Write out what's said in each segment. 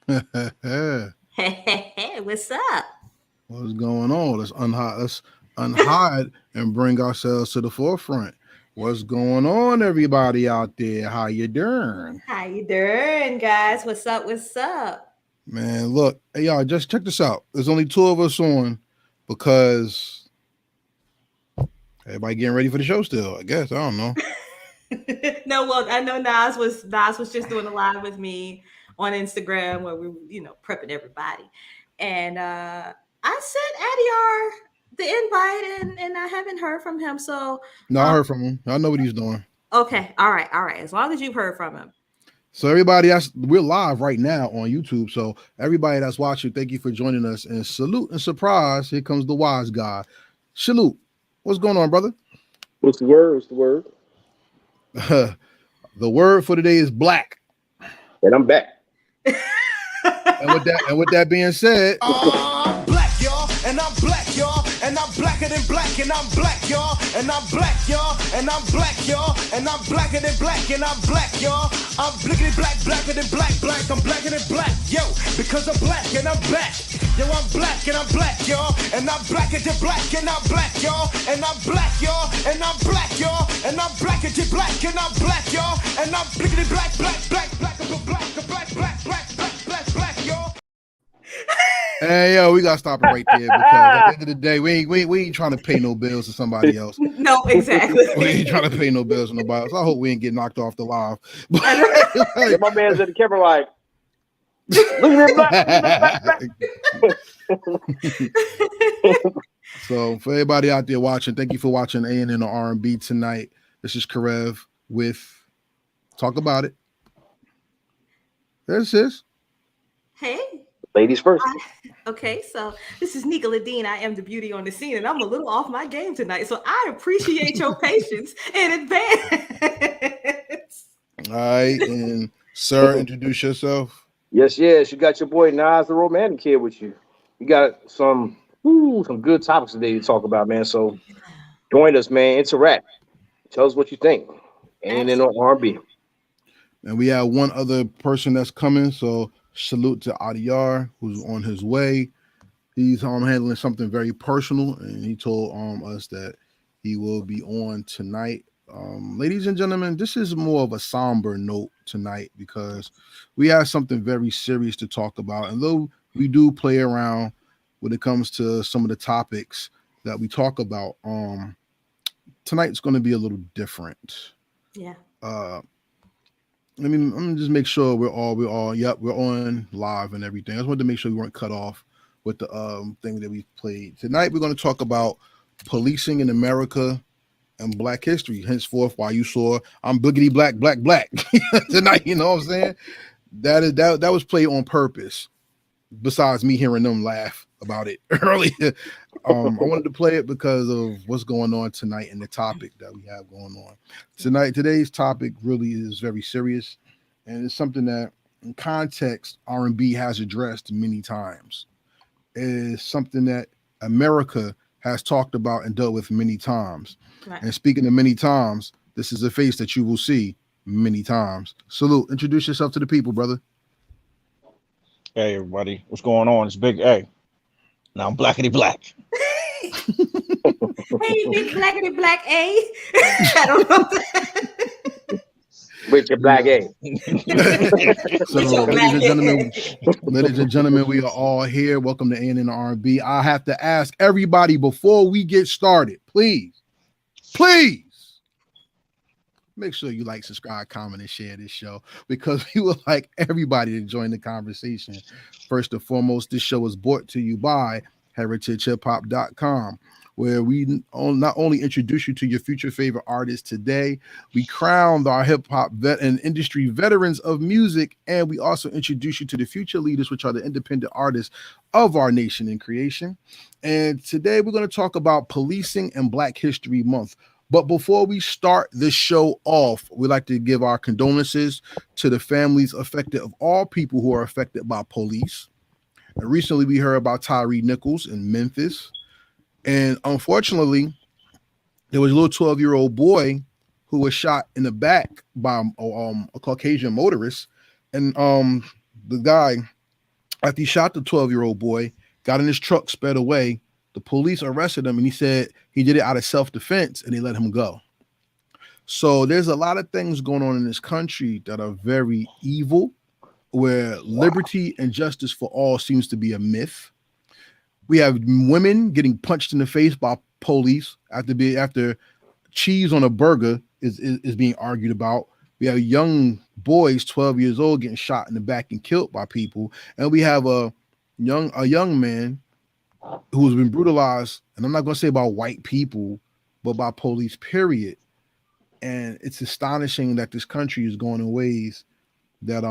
Hey, what's up? What's going on? Let's unhide and bring ourselves to the forefront. What's going on, everybody out there? How you doing? How you doing, guys? What's up? What's up? Man, look, hey y'all, just check this out. There's only two of us on because everybody getting ready for the show still, I guess. I don't know. No, well, I know Nas was just doing a live with me on Instagram where we were, prepping everybody, and I sent Adiar the invite, and I haven't heard from him. So, No, I um, heard from him. I know what he's doing. okay, all right. As long as you've heard from him. So everybody that's we're live right now on YouTube. So everybody that's watching, thank you for joining us. And salute and surprise, here comes the wise guy. Salute. What's going on, brother? What's the word? What's the word? The word for today is black. And I'm back. And with that being said, I'm black, y'all, and I'm black, y'all, and I'm blacker than black, and I'm black, y'all, and I'm black, y'all, and I'm black, y'all, and I'm blacker than black, and I'm black, y'all. I'm blickety black, blacker than black, black, I'm blacker than black, yo, because I'm black and I'm back. Yo, I'm black and I'm black, y'all, and I'm blacker than black, and I'm black, y'all, and I'm black, y'all, and I'm black, y'all, and I'm blacker than black, and I'm black, y'all, and I'm blickety black, black, black, black, I'm black, black, black, black, black, black, black, y'all. hey yo, we gotta stop it right there because at the end of the day, we ain't trying to pay no bills to somebody else. No, exactly. We ain't trying to pay no bills to nobody else. I hope we ain't get knocked off the live. But, Yeah, my man's at the camera like, look at black, black, so for everybody out there watching, thank you for watching A&N R&B tonight. This is Karev with Talk About It. This is Hey. Ladies first. Okay, so this is Nika LaDean. I am the beauty on the scene, and I'm a little off my game tonight. So I appreciate your patience in advance. all right. And sir, introduce yourself. Yes, yes. You got your boy Nas, the romantic kid, with you. You got some good topics today to talk about, man. So join us, man. Interact. Tell us what you think. And then on R&B. And we have one other person that's coming. So salute to Adiyar, who's on his way. He's handling something very personal, and he told us that he will be on tonight. Ladies and gentlemen, this is more of a somber note tonight because we have something very serious to talk about. And though we do play around when it comes to some of the topics that we talk about, tonight's going to be a little different. Yeah. Let me just make sure yep, we're on live and everything. I just wanted to make sure we weren't cut off with the thing that we played. Tonight we're going to talk about policing in America and Black history. Henceforth, why you saw I'm boogity black, black, black tonight, you know what I'm saying? That was played on purpose. Besides me hearing them laugh about it earlier, I wanted to play it because of what's going on tonight and the topic that we have going on tonight. Today's topic really is very serious, and it's something that, in context, R&B has addressed many times. It is something that America has talked about and dealt with many times. Right. And speaking of many times, this is a face that you will see many times. Salute. Introduce yourself to the people, brother. Hey everybody, what's going on? It's Big A. Now I'm blackity black. Hey, big blackity black A. I don't know. With your black A. So, With your black ladies and gentlemen, we are all here. Welcome to A&N R&B. I have to ask everybody before we get started, please make sure you like, subscribe, comment, and share this show because we would like everybody to join the conversation. First and foremost, this show is brought to you by heritagehiphop.com, where we not only introduce you to your future favorite artists today, we crown our hip-hop vet and industry veterans of music, and we also introduce you to the future leaders, which are the independent artists of our nation and creation. And today we're going to talk about policing and Black History Month. But before we start the show off, we'd like to give our condolences to the families affected of all people who are affected by police. And recently we heard about Tyre Nichols in Memphis. And unfortunately, there was a little 12-year-old boy who was shot in the back by a Caucasian motorist. And the guy After he shot the 12-year-old boy, got in his truck, sped away. The police arrested him, and he said he did it out of self-defense, and they let him go. So there's a lot of things going on in this country that are very evil, where liberty and justice for all seems to be a myth. We have women getting punched in the face by police after cheese on a burger is being argued about. We have young boys, 12 years old, getting shot in the back and killed by people, and we have a young man who's been brutalized. And I'm not going to say about white people, but by police. Period. And it's astonishing that this country is going in ways that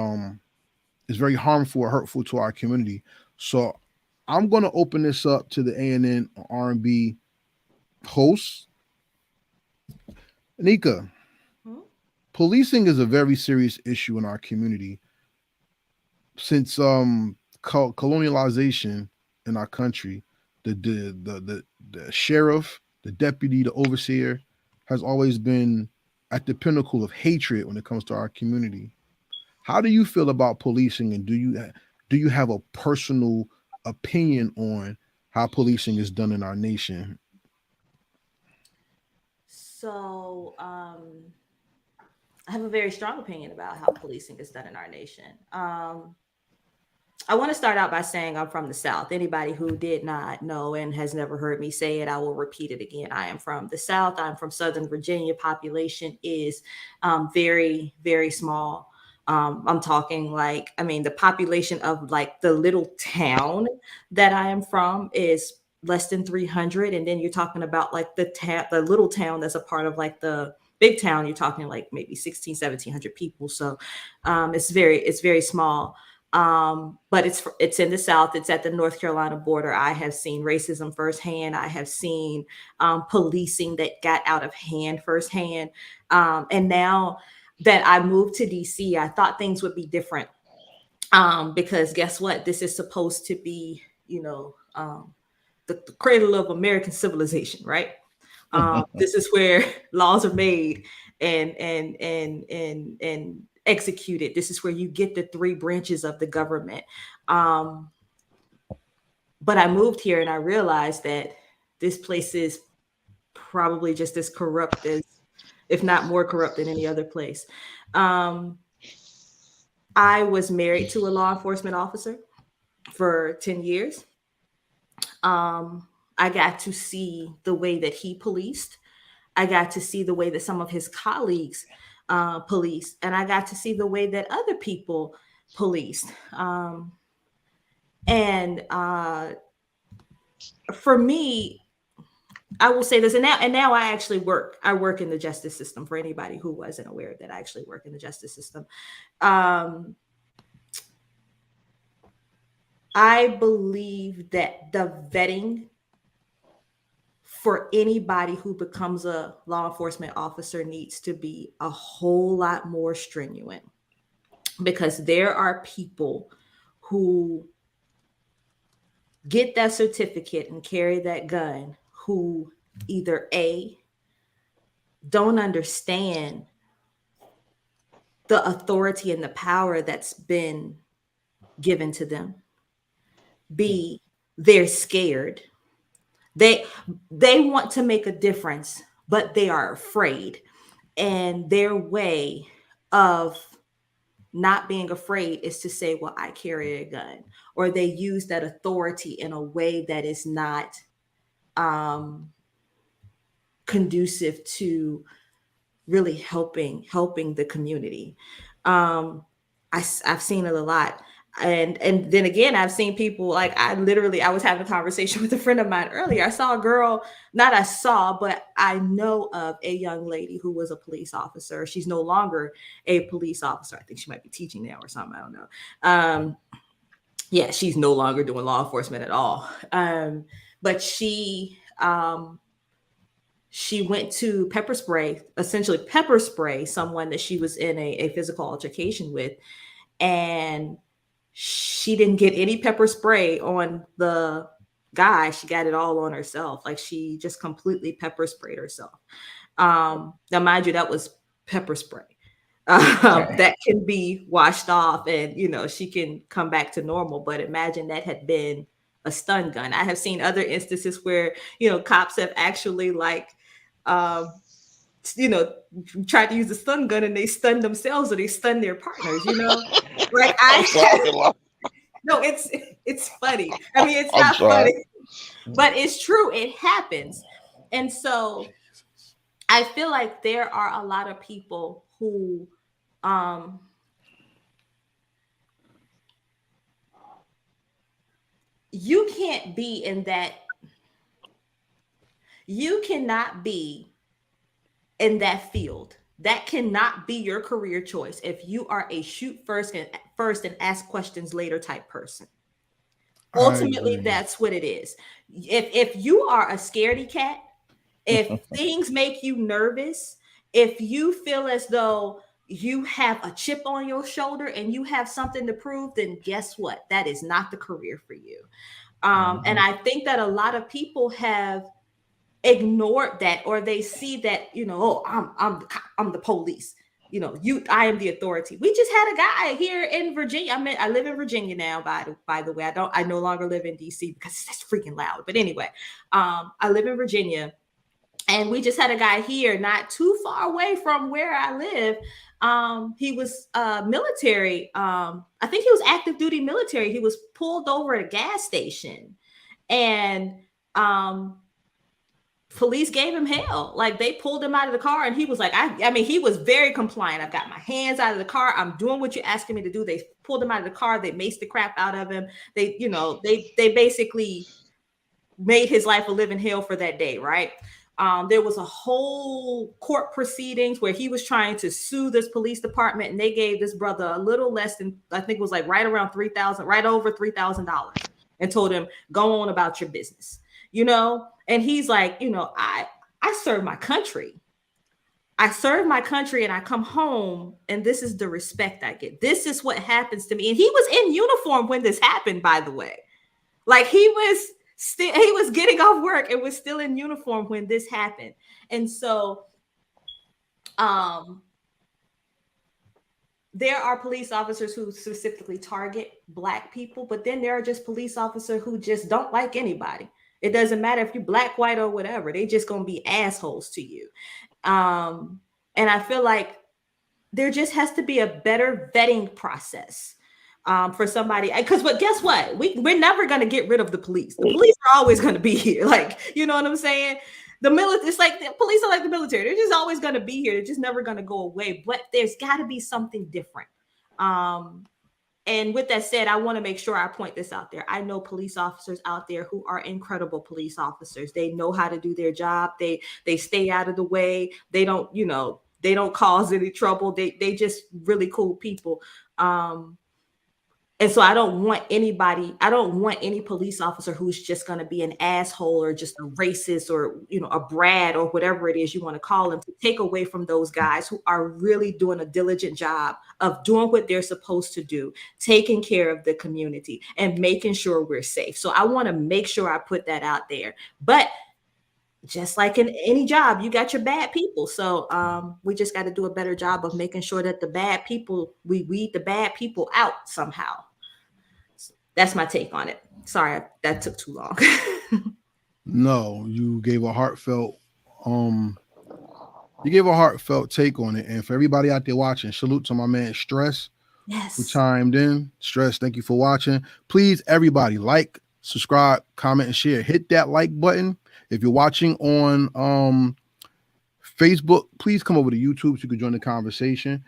is very harmful or hurtful to our community. So I'm going to open this up to the ANN R&B hosts. Nika, policing is a very serious issue in our community. Since colonialization in our country, the sheriff, the deputy, the overseer has always been at the pinnacle of hatred when it comes to our community. How do you feel about policing, and do you have a personal opinion on how policing is done in our nation? So, I have a very strong opinion about how policing is done in our nation. I want to start out by saying I'm from the South. Anybody who did not know and has never heard me say it, I will repeat it again. I am from the South. I'm from Southern Virginia. Population is very, very small. I'm talking like, I mean, the population of like the little town that I am from is less than 300. And then you're talking about like the little town that's a part of like the big town, you're talking like maybe 16, 1700 people. So it's very small. But it's in the South. It's at the North Carolina border. I have seen racism firsthand. I have seen policing that got out of hand firsthand. And now that I moved to DC, I thought things would be different. Because guess what? This is supposed to be, the cradle of American civilization, right? This is where laws are made and executed. This is where you get the three branches of the government. But I moved here and I realized that this place is probably just as corrupt as, if not more corrupt than any other place. I was married to a law enforcement officer for 10 years. I got to see the way that he policed. I got to see the way that some of his colleagues policed, and I got to see the way that other people policed. And for me, I will say this, and now I actually work. I work in the justice system. For anybody who wasn't aware that I actually work in the justice system, I believe that the vetting for anybody who becomes a law enforcement officer needs to be a whole lot more strenuous, because there are people who get that certificate and carry that gun who either A, don't understand the authority and the power that's been given to them. B, they're scared. They want to make a difference, but they are afraid. And their way of not being afraid is to say, well, I carry a gun. Or they use that authority in a way that is not conducive to really helping the community. I've seen it a lot. And then again, I've seen people like, I was having a conversation with a friend of mine earlier. I saw a girl, but I know of a young lady who was a police officer. She's no longer a police officer. I think she might be teaching now or something. I don't know. Yeah, she's no longer doing law enforcement at all. But she went to essentially pepper spray someone that she was in a physical altercation with. And she didn't get any pepper spray on the guy. She got it all on herself. Like, she just completely pepper sprayed herself. Now, mind you, that was pepper spray. that can be washed off, and she can come back to normal. But imagine that had been a stun gun. I have seen other instances where cops have actually um, you know tried to use a stun gun and they stun themselves or they stun their partners. Like I'm sorry, no, it's funny. I mean, it's I'm not sorry. funny, but it's true. It happens. And so I feel like there are a lot of people who um you can't be in that you cannot be in that field. That cannot be your career choice if you are a shoot first and ask questions later type person. I Ultimately, agree. that's what it is. If you are a scaredy cat, if things make you nervous, if you feel as though you have a chip on your shoulder and you have something to prove, then guess what? That is not the career for you. And I think that a lot of people have ignored that, or they see that, oh, I'm the police. I am the authority. We just had a guy here in Virginia. I live in Virginia now, by the way. I no longer live in DC because it's freaking loud. But anyway, I live in Virginia. And we just had a guy here not too far away from where I live. He was military. I think he was active duty military. He was pulled over at a gas station, and police gave him hell. Like, they pulled him out of the car, and he was like, I mean, he was very compliant. I've got my hands out of the car. I'm doing what you're asking me to do. They pulled him out of the car. They maced the crap out of him. They basically made his life a living hell for that day, right? There was a whole court proceedings where he was trying to sue this police department, and they gave this brother a little less than, I think it was like right around $3,000, right over $3,000, and told him, go on about your business, And he's like, I serve my country. I serve my country, and I come home, and this is the respect I get. This is what happens to me. And he was in uniform when this happened, by the way. Like, he was getting off work and was still in uniform when this happened. And so there are police officers who specifically target Black people, but then there are just police officers who just don't like anybody. It doesn't matter if you're Black, white, or whatever. They just gonna be assholes to you. And I feel like there just has to be a better vetting process for somebody. But guess what? We're never going to get rid of the police. The police are always going to be here. Like, you know what I'm saying? The military, it's like the police are like the military. They're just always going to be here. They're just never going to go away. But there's got to be something different. And with that said, I want to make sure I point this out there. I know police officers out there who are incredible police officers. They know how to do their job. They stay out of the way. They don't, they don't cause any trouble. They just really cool people. And so I don't want any police officer who's just going to be an asshole or just a racist or, a brat or whatever it is you want to call them, to take away from those guys who are really doing a diligent job of doing what they're supposed to do, taking care of the community and making sure we're safe. So I want to make sure I put that out there. But just like in any job, you got your bad people. So we just got to do a better job of making sure that the bad people, we weed the bad people out somehow. That's my take on it. Sorry, that took too long. No, you gave a heartfelt take on it. And for everybody out there watching, salute to my man Stress, yes, who chimed in. Stress, thank you for watching. Please, everybody, like, subscribe, comment, and share. Hit that like button. If you're watching on Facebook, please come over to YouTube so you can join the conversation.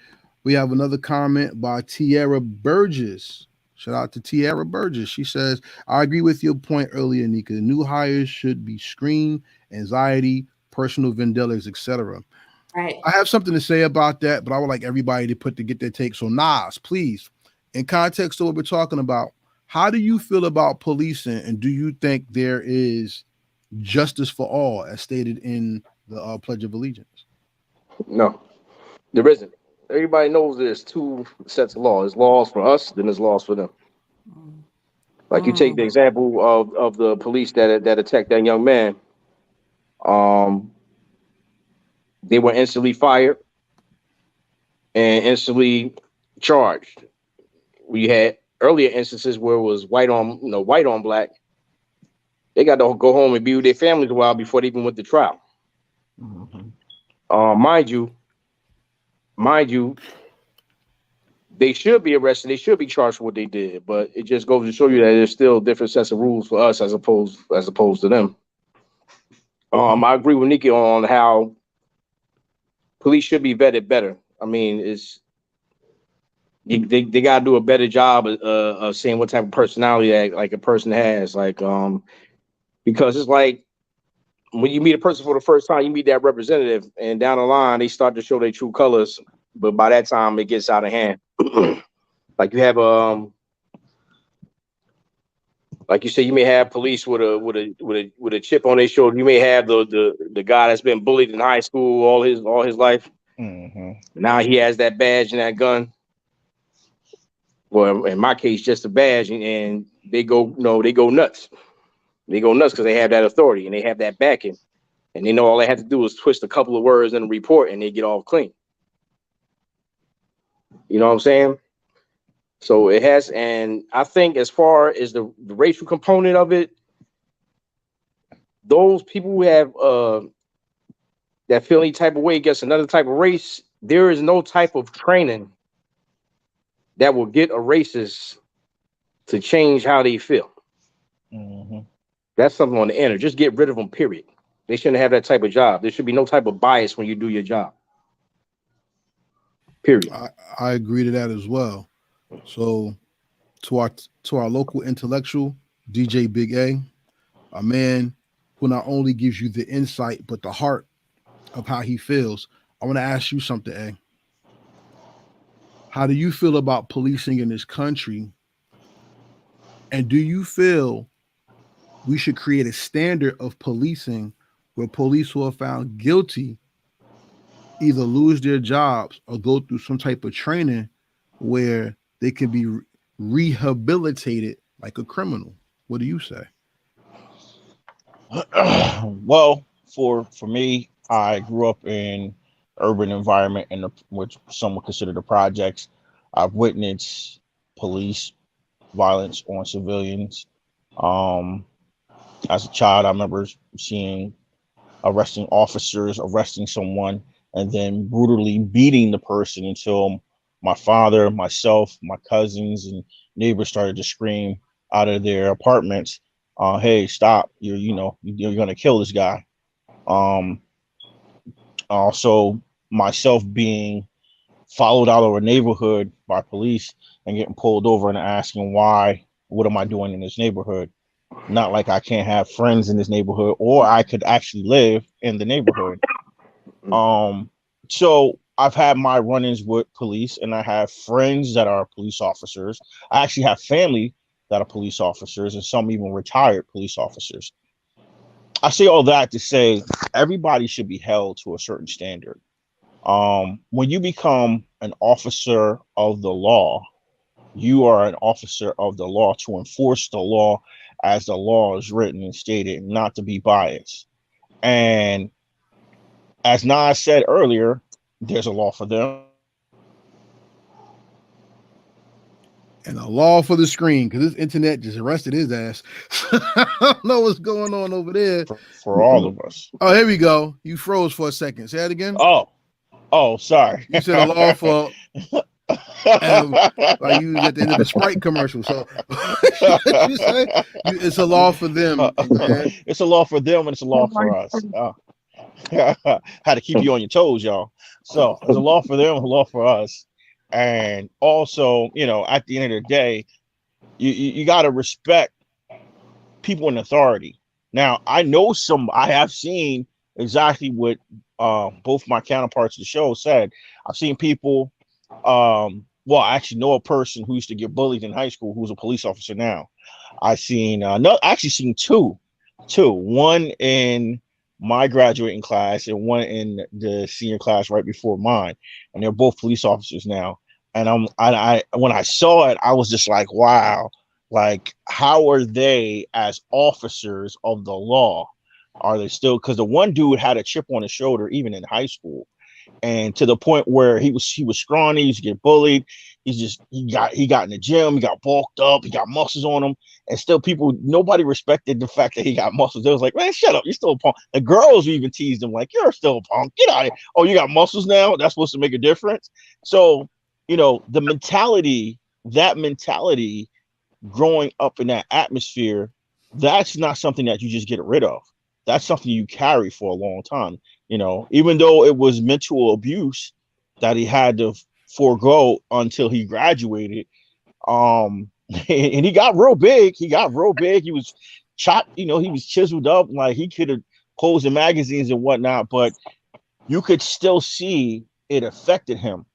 We have another comment by Tiara Burgess. Shout out to Tiara Burgess. She says, I agree with your point earlier, Nika. New hires should be screened, anxiety, personal vendettas, etc. Right. I have something to say about that, but I would like everybody to get their take. So Nas, please, in context of what we're talking about, how do you feel about policing, and do you think there is justice for all, as stated in the Pledge of Allegiance? No, there isn't. Everybody knows there's two sets of laws. There's laws for us, then there's laws for them. Like, you take the example of the police that attacked that young man. They were instantly fired. and instantly charged. We had earlier instances where it was white on black. They got to go home and be with their families a while before they even went to trial. Mhm. Mind you, they should be arrested. They should be charged for what they did. But it just goes to show you that there's still different sets of rules for us as opposed to them. I agree with Nikki on how police should be vetted better. I mean, they got to do a better job of seeing what type of personality that like a person has. Because it's like when you meet a person for the first time, you meet that representative, and down the line they start to show their true colors. But by that time, it gets out of hand. Like you have like you said, you may have police with a chip on their shoulder. You may have the guy that's been bullied in high school all his life. Mhm. Now he has that badge and that gun. Well, in my case, just a badge, and they go they go nuts. They go nuts because they have that authority and they have that backing, and they know all they have to do is twist a couple of words in a report and they get off clean. You know what I'm saying? So it has, and I think as far as the racial component of it, those people who have that feel any type of way against another type of race, there is no type of training that will get a racist to change how they feel. Mhm. That's something on the inner. Just get rid of them, period. They shouldn't have that type of job. There should be no type of bias when you do your job. Period. I agree to that as well. So to our local intellectual, DJ Big a man who not only gives you the insight but the heart of how he feels. I want to ask you something, A. How do you feel about policing in this country? And do you feel we should create a standard of policing where police who are found guilty either lose their jobs or go through some type of training where they can be rehabilitated like a criminal? What do you say? Well, for me, I grew up in urban environment in which some would consider the projects. I've witnessed police violence on civilians. Um, as a child, I remember seeing arresting officers, arresting someone, and then brutally beating the person until my father, myself, my cousins, and neighbors started to scream out of their apartments, "Hey, stop! You're gonna kill this guy." Um, Also, myself being followed out of a neighborhood by police and getting pulled over and asking why, what am I doing in this neighborhood? Not like I can't have friends in this neighborhood or I could actually live in the neighborhood. Um, so I've had my run-ins with police, and I have friends that are police officers. I actually have family that are police officers, and some even retired police officers. I say all that to say everybody should be held to a certain standard. When you become an officer of the law, you are an officer of the law to enforce the law as the law is written and stated, not to be biased. And as Nas said earlier, there's a law for them And a law for the screen because this internet just arrested his ass. I don't know what's going on over there. for all of us. Oh, here we go. You froze for a second. Say that again. Oh, sorry. You said a law for like you was at the end of a Sprite commercial. So what you say? It's a law for them. Man. It's a law for them and it's a law for us. Had to keep you on your toes, y'all. So there's a law for them, a law for us. And also, at the end of the day, you got to respect people in authority. Now, I have seen exactly what both my counterparts of the show said. I've seen people, I actually know a person who used to get bullied in high school who's a police officer now. I've seen, no, I actually seen two, one in my graduating class and one in the senior class right before mine, and they're both police officers now. And I when I saw it, I was just like, wow, like how are they as officers of the law? Are they still? Because the one dude had a chip on his shoulder even in high school, and to the point where he was scrawny, he used to get bullied. He got in the gym, he got bulked up, he got muscles on him, and still nobody respected the fact that he got muscles. They was like, man, shut up, you're still a punk. The girls even teased him like, you're still a punk, get out of here. Oh, you got muscles now? That's supposed to make a difference. So, the mentality, growing up in that atmosphere, that's not something that you just get rid of. That's something you carry for a long time. Even though it was mental abuse that he had to forego until he graduated. And he got real big. He was chopped, he was chiseled up, like he could have posed in magazines and whatnot, but you could still see it affected him.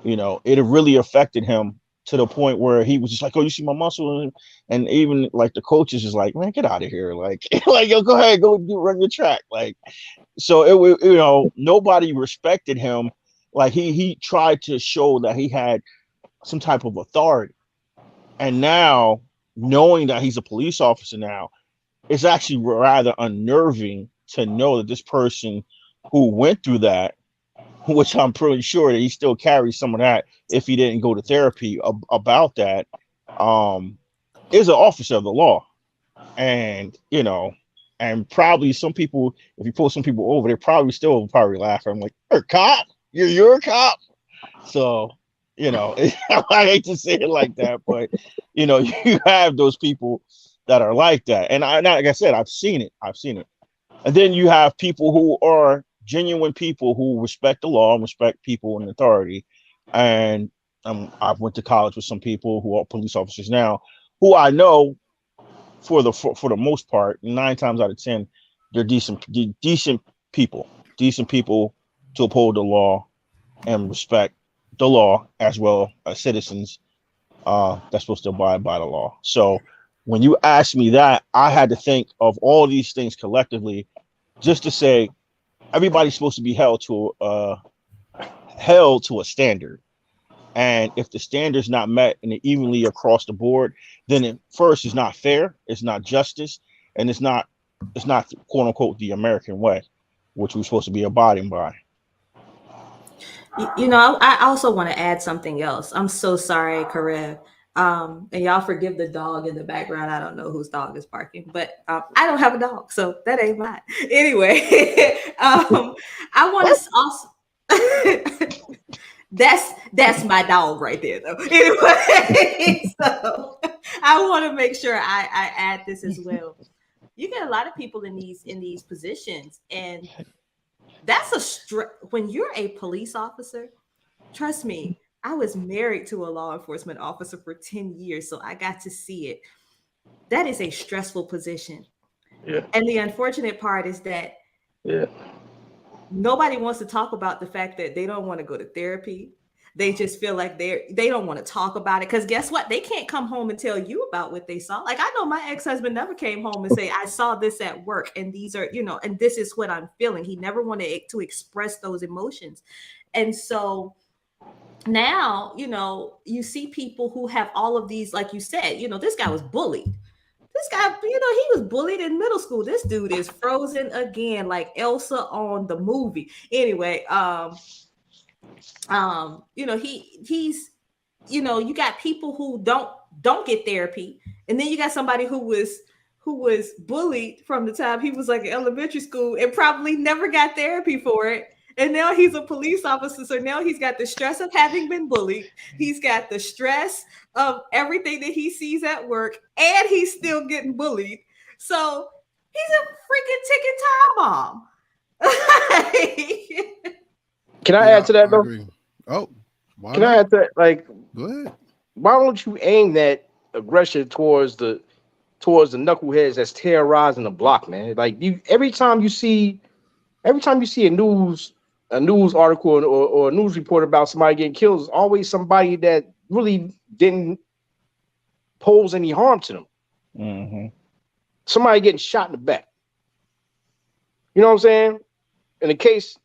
It really affected him to the point where he was just like, oh, you see my muscle? And even like the coaches is like, man, get out of here. Like, yo, go ahead, run your track. Like, so it was, nobody respected him. Like he tried to show that he had some type of authority. And now, knowing that he's a police officer now, it's actually rather unnerving to know that this person who went through that, which I'm pretty sure that he still carries some of that if he didn't go to therapy about that, is an officer of the law. And, and probably some people, if you pull some people over, they probably laugh. I'm like, you're a cop? You're a cop? So, I hate to say it like that, but, you have those people that are like that. And like I said, I've seen it. And then you have people who are genuine people who respect the law and respect people in authority. And I've went to college with some people who are police officers now, who I know for the most part, 9 times out of 10, they're decent people to uphold the law and respect the law, as well as citizens that's supposed to abide by the law. So when you asked me that, I had to think of all these things collectively, just to say everybody's supposed to be held to a standard. And if the standard's not met and evenly across the board, then it's not fair, it's not justice, and it's not quote unquote the American way, which we're supposed to be abiding by. I also want to add something else. I'm so sorry, Karev. And y'all forgive the dog in the background. I don't know whose dog is barking, but I don't have a dog, so that ain't mine. Anyway, I want to also that's my dog right there, though. Anyway, so I want to make sure I add this as well. You get a lot of people in these positions, and that's when you're a police officer. Trust me, I was married to a law enforcement officer for 10 years, so I got to see it. That is a stressful position. Yeah. And the unfortunate part is that nobody wants to talk about the fact that they don't want to go to therapy. They just feel like they don't want to talk about it, because guess what? They can't come home and tell you about what they saw. Like, I know my ex-husband never came home and say, I saw this at work, and these are, and this is what I'm feeling. He never wanted to express those emotions. And so now, you see people who have all of these, like you said, this guy was bullied. This guy, he was bullied in middle school. This dude is frozen again, like Elsa on the movie. Anyway, he's, you got people who don't get therapy, and then you got somebody who was bullied from the time he was like in elementary school and probably never got therapy for it. And now he's a police officer. So now he's got the stress of having been bullied. He's got the stress of everything that he sees at work, and he's still getting bullied. So he's a freaking ticking time bomb. Can I add to that, though? Oh, can I add to that? Like, go ahead. Why don't you aim that aggression towards the knuckleheads that's terrorizing the block, man? Like, every time you see a news article or a news report about somebody getting killed, it's always somebody that really didn't pose any harm to them. Mm-hmm. Somebody getting shot in the back. You know what I'm saying? In the case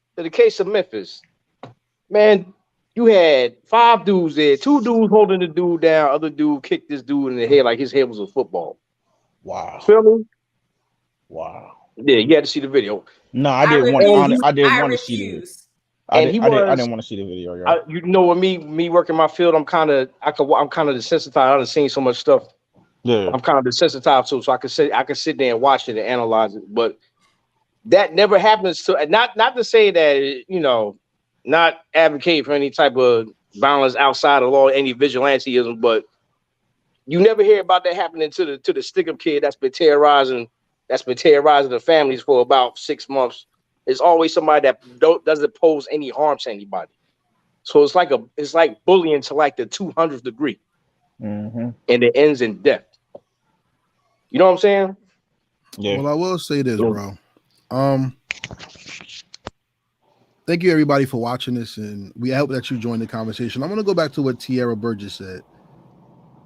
of Memphis, man, you had 5 dudes there, 2 dudes holding the dude down, other dude kicked this dude in the head like his head was a football. Wow. Feel me? Wow. Yeah, you had to see the video. No, I didn't want to see it. And he I was, didn't want to see the video, yo. you know, with me working my field, I'm kind of desensitized. I've seen so much stuff. Yeah. I'm kind of desensitized to, so I can sit there and watch it and analyze it. But that never happens to, not to say that, you know, not advocate for any type of violence outside of law, any vigilantism, but you never hear about that happening to the stick-up kid that's been terrorizing the families for about 6 months. It's always somebody that doesn't pose any harm to anybody. So it's like bullying to like the 200th degree, Mm-hmm. and it ends in death. You know what I'm saying? Yeah. Well, I will say this, bro. Thank you everybody for watching this, and we hope that you joined the conversation. I'm gonna go back to what Tierra Burgess said.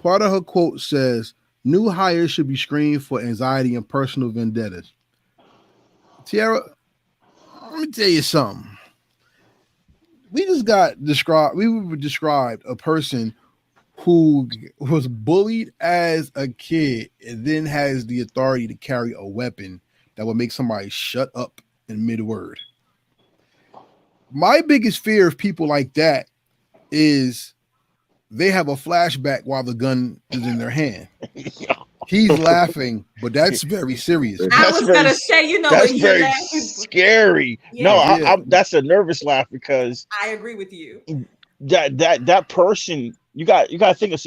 Part of her quote says, "New hires should be screened for anxiety and personal vendettas." Tierra, let me tell you something. We were described a person who was bullied as a kid and then has the authority to carry a weapon that would make somebody shut up in mid-word. My biggest fear of people like that is they have a flashback while the gun is in their hand. He's laughing, but that's very serious. I was gonna say, you know, that's when you're very laughing, scary. Yeah. No, Yeah. that's a nervous laugh because I agree with you. that person, you got to think of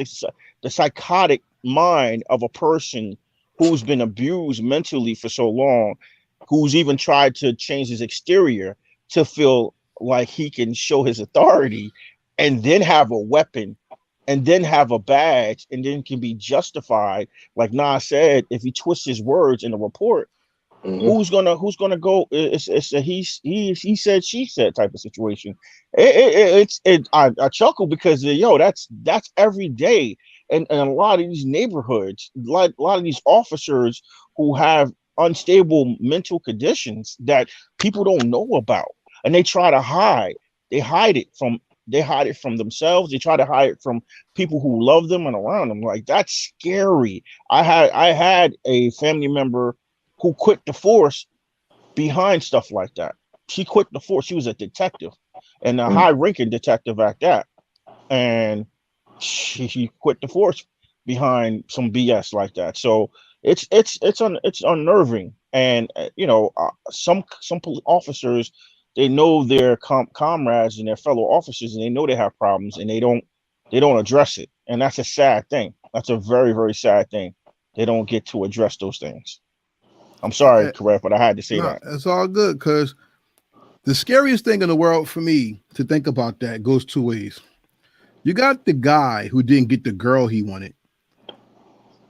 the psychotic mind of a person who's been abused mentally for so long, who's even tried to change his exterior to feel like he can show his authority, and then have a weapon, and then have a badge, and then can be justified. Like Nas said, if he twists his words in a report, who's gonna go? It's a he said, she said type of situation. I chuckle because that's every day, and a lot of these neighborhoods, like a lot of these officers who have unstable mental conditions that people don't know about, and they try to hide. They hide it from themselves. They try to hide it from people who love them and around them. Like, that's scary. I had a family member who quit the force behind stuff like that. She quit the force. She was a detective, and a high-ranking detective at that. And she quit the force behind some BS like that. So it's unnerving. And some officers, they know their comrades and their fellow officers, and they know they have problems, and they don't address it. And that's a sad thing. That's a very, very sad thing. They don't get to address those things. I'm sorry, Karev, but I had to say that. It's all good, because the scariest thing in the world for me to think about that goes two ways. You got the guy who didn't get the girl he wanted.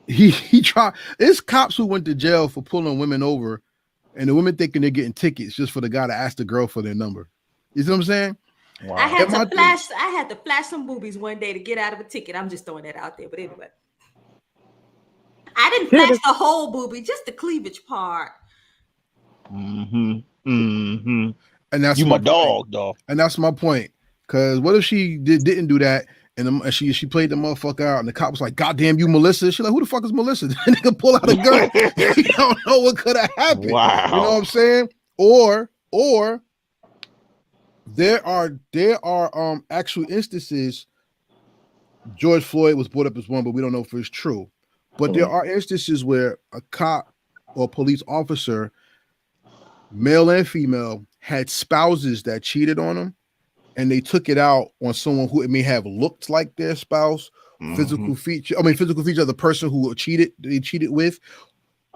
He tried. It's cops who went to jail for pulling women over, and the women thinking they're getting tickets just for the guy to ask the girl for their number. You see what I'm saying? Wow. I had to flash some boobies one day to get out of a ticket. I'm just throwing that out there. But anyway, I didn't flash the whole boobie, just the cleavage part. And that's you my dog, though. And that's my point. Because what if she didn't do that, and she played the motherfucker out, and the cop was like, "Goddamn you, Melissa." She's like, "Who the fuck is Melissa?" And nigga pull out a gun. You don't know what could have happened. Wow. You know what I'm saying? Or there are actual instances. George Floyd was brought up as one, but we don't know if it's true. But there are instances where a cop or police officer, male and female, had spouses that cheated on them, and they took it out on someone who it may have looked like their spouse, physical feature of the person who they cheated with,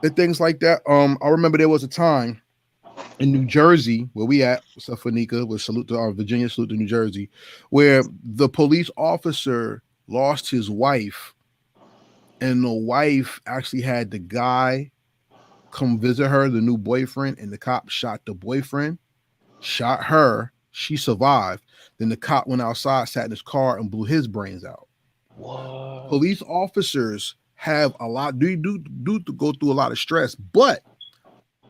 and things like that. I remember there was a time in New Jersey, where we at, except for Nika, with salute to Virginia, salute to New Jersey, where the police officer lost his wife, and the wife actually had the guy come visit her, the new boyfriend, and the cop shot the boyfriend, shot her. She survived. Then the cop went outside, sat in his car, and blew his brains out. What? Police officers have a lot, do go through a lot of stress, but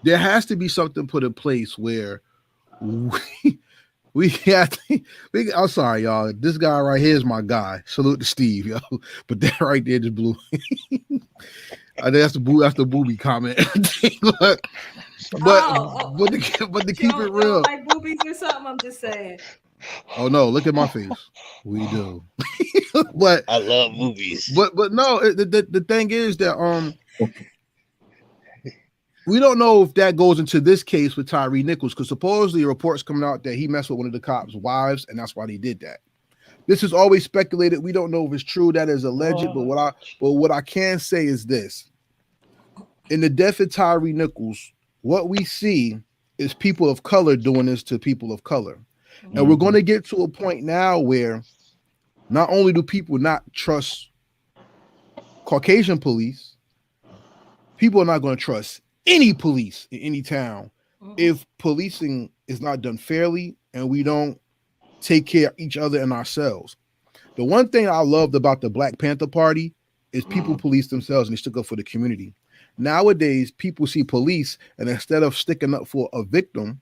there has to be something put in place where we have to, I'm sorry, y'all. This guy right here is my guy. Salute to Steve, yo. But that right there just blew. That's the booby comment. But But Oh, but to you keep it you don't real. like boobies or something? I'm just saying. Oh no, look at my face. We do. but I love movies. but no, the thing is that we don't know if that goes into this case with Tyre Nichols, because supposedly reports coming out that he messed with one of the cops' wives, and that's why they did that. This is always speculated. We don't know if it's true. That is alleged. But what I can say is this: in the death of Tyre Nichols, what we see is people of color doing this to people of color, and we're going to get to a point now where not only do people not trust Caucasian police, people are not going to trust any police in any town if policing is not done fairly and we don't take care of each other and ourselves. The one thing I loved about the Black Panther Party is people police themselves and they stick up for the community. Nowadays, people see police and instead of sticking up for a victim,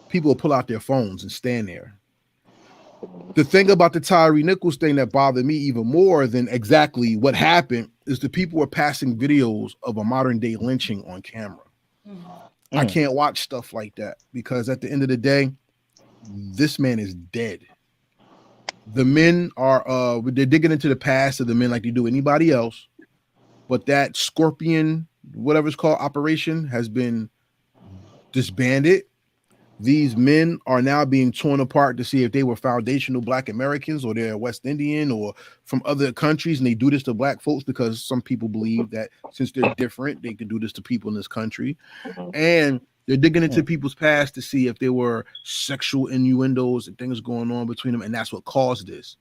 people will pull out their phones and stand there. The thing about the Tyre Nichols thing that bothered me even more than exactly what happened is the people were passing videos of a modern day lynching on camera. I can't watch stuff like that because at the end of the day, this man is dead. The men are they're digging into the past of the men like they do anybody else, but that Scorpion, whatever it's called, operation has been disbanded. These men are now being torn apart to see if they were foundational Black Americans or they're West Indian or from other countries, and they do this to Black folks because some people believe that since they're different, they could do this to people in this country. And they're digging into people's past to see if there were sexual innuendos and things going on between them, and that's what caused this.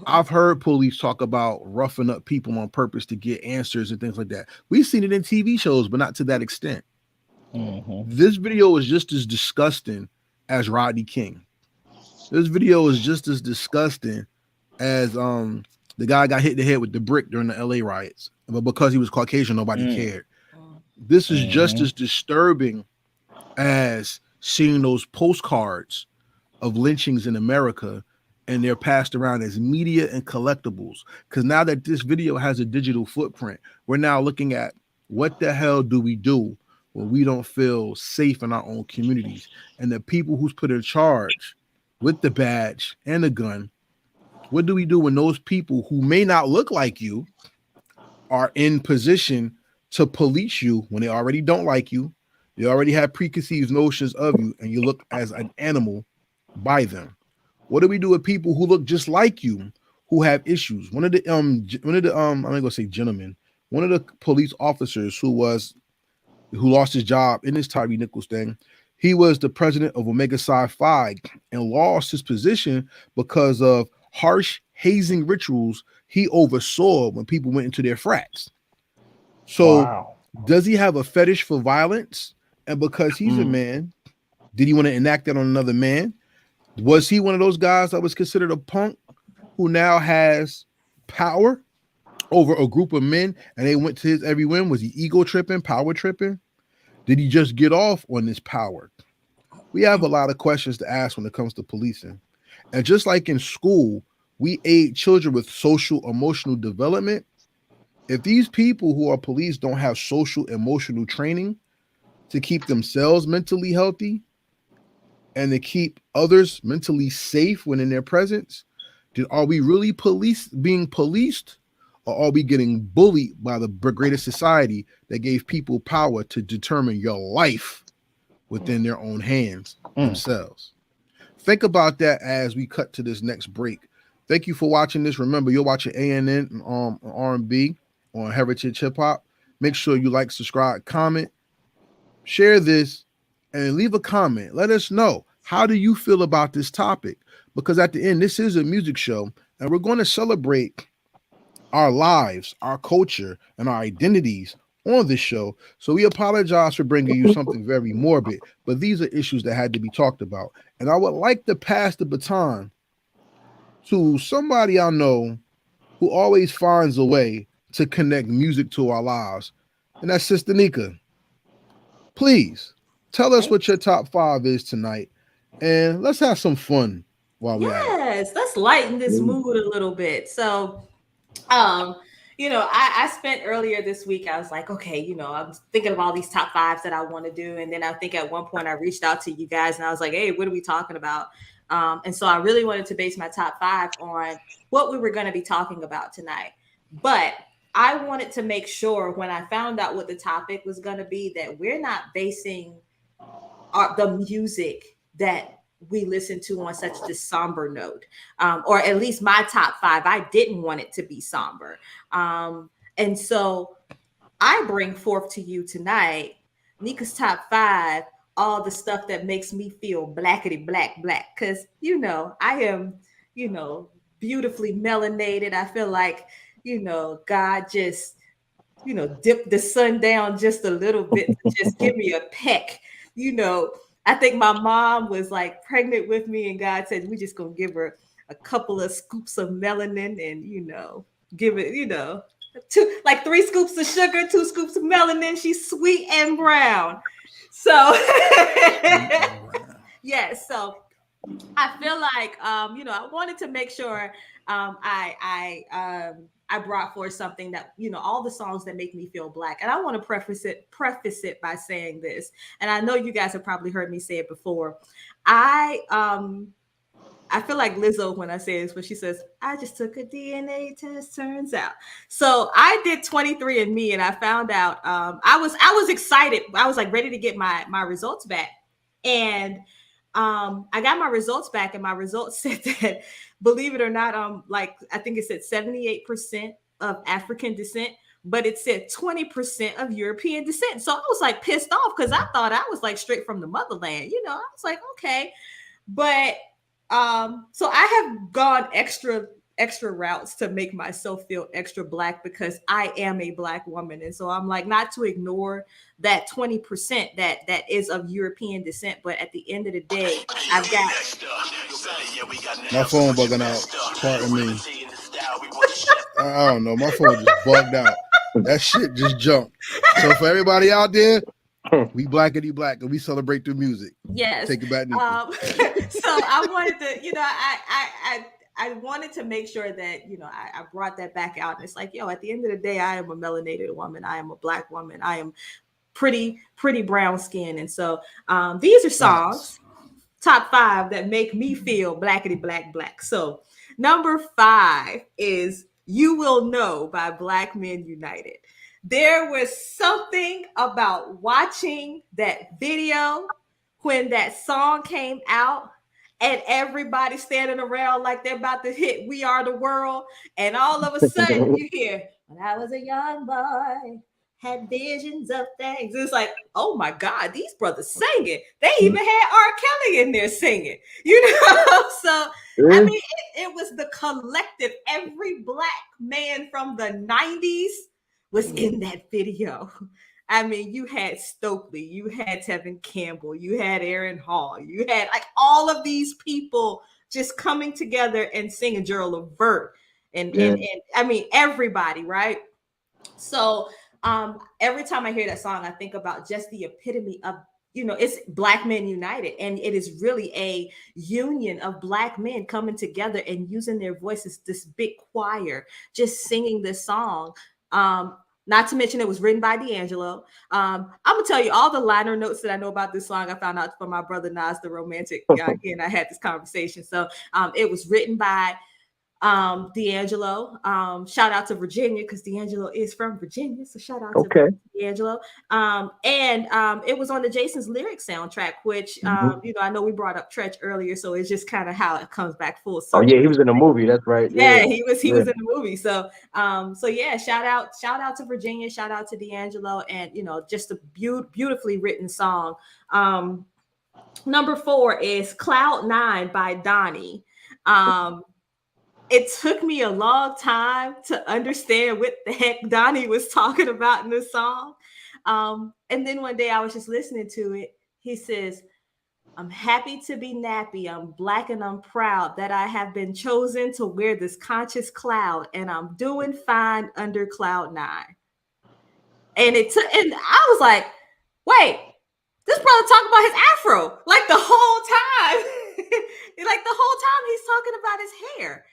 I've heard police talk about roughing up people on purpose to get answers and things like that. We've seen it in TV shows, but not to that extent. This video is just as disgusting as Rodney King. This video is just as disgusting as the guy got hit in the head with the brick during the LA riots. But because he was Caucasian, nobody cared. This is just as disturbing as seeing those postcards of lynchings in America and they're passed around as media and collectibles. Because now that this video has a digital footprint, we're now looking at what the hell do we do when we don't feel safe in our own communities? And the people who's put in charge with the badge and the gun, what do we do when those people who may not look like you are in position to police you when they already don't like you? They already have preconceived notions of you and you look as an animal by them. What do we do with people who look just like you who have issues? One of the I'm gonna say gentlemen, one of the police officers who lost his job in this Tyre Nichols thing. He was the president of Omega Psi Phi and lost his position because of harsh hazing rituals he oversaw when people went into their frats. So does he have a fetish for violence? And because he's a man, did he want to enact that on another man? Was he one of those guys that was considered a punk who now has power over a group of men and they went to his every whim? Was he ego tripping, power tripping? Did he just get off on this power? We have a lot of questions to ask when it comes to policing. And just like in school, we aid children with social emotional development. If these people who are police don't have social emotional training to keep themselves mentally healthy and to keep others mentally safe when in their presence, then are we really being policed? Or are we getting bullied by the greater society that gave people power to determine your life within their own hands themselves? Think about that as we cut to this next break. Thank you for watching this. Remember, you're watching ANN and R&B on Heritage Hip Hop. Make sure you like, subscribe, comment, share this, and leave a comment. Let us know, how do you feel about this topic? Because at the end, this is a music show, and we're going to celebrate our lives, our culture, and our identities on this show. So we apologize for bringing you something very morbid, but these are issues that had to be talked about. And I would like to pass the baton to somebody I know who always finds a way to connect music to our lives, and that's Sister Nika. Please tell us what your top 5 is tonight, and let's have some fun while we're at it. Yes, let's lighten this mood a little bit. So I spent earlier this week, I was like, okay, I was thinking of all these top fives that I want to do. And then I think at one point I reached out to you guys and I was like, hey, what are we talking about? And so I really wanted to base my top five on what we were going to be talking about tonight. But I wanted to make sure when I found out what the topic was going to be that we're not basing the music that we listen to on such this somber note, or at least my top five. I didn't want it to be somber, and so I bring forth to you tonight Nika's top five, all the stuff that makes me feel blackety black black, because I am beautifully melanated. I feel like God just dipped the sun down just a little bit to just give me a peck. I think my mom was like pregnant with me, and God said, we just gonna give her a couple of scoops of melanin and, give it, like 3 scoops of sugar, 2 scoops of melanin. She's sweet and brown. So, yes. So I feel like, I wanted to make sure I brought forth something that, all the songs that make me feel black. And I want to preface it by saying this. And I know you guys have probably heard me say it before. I feel like Lizzo when I say this, when she says, I just took a DNA test, turns out. So I did 23andMe and I found out, I was excited. I was like ready to get my results back. And I got my results back, and my results said that, believe it or not, I think it said 78% of African descent, but it said 20% of European descent. So I was like pissed off because I thought I was like straight from the motherland. I was like, okay. But so I have gone extra routes to make myself feel extra black because I am a black woman. And so I'm like, not to ignore that 20% that is of European descent. But at the end of the day, I've got my phone bugging out. Pardon me. I don't know. My phone just bugged out. That shit just jumped. So for everybody out there, we blackity black and we celebrate through music. Yes. Take it back. So I wanted to, I wanted to make sure that, I brought that back out. And it's like, at the end of the day, I am a melanated woman. I am a black woman. I am pretty brown skin. And so these are songs, top 5 that make me feel blackity black black. So number 5 is You Will Know by Black Men United. There was something about watching that video when that song came out and everybody standing around like they're about to hit We Are the World. And all of a sudden you hear, when I was a young boy, had visions of things. It's like, oh my God, these brothers singing. They even had R. Kelly in there singing, So, I mean, it was the collective. Every black man from the 90s was in that video. I mean, you had Stokely, you had Tevin Campbell, you had Aaron Hall, you had like all of these people just coming together and singing, Gerald Levert, and I mean everybody, right? So every time I hear that song, I think about just the epitome of, it's Black Men United, and it is really a union of black men coming together and using their voices, this big choir, just singing this song. Not to mention it was written by D'Angelo. I'm gonna tell you all the liner notes that I know about this song. I found out from my brother Nas, the romantic guy, and I had this conversation. So it was written by D'Angelo. Shout out to Virginia because D'Angelo is from Virginia. So shout out to D'Angelo. And it was on the Jason's Lyrics soundtrack, which I know we brought up Tretch earlier, so it's just kind of how it comes back full circle. Oh yeah, he was in the movie. That's right. Yeah, he was in the movie. So yeah, shout out to Virginia, shout out to D'Angelo, and just a beautifully written song. Number 4 is Cloud 9 by Donnie. It took me a long time to understand what the heck Donnie was talking about in this song. And then one day I was just listening to it. He says, I'm happy to be nappy. I'm black and I'm proud that I have been chosen to wear this conscious cloud, and I'm doing fine under cloud 9. And I was like, wait, this brother talking about his afro like the whole time. Like the whole time he's talking about his hair.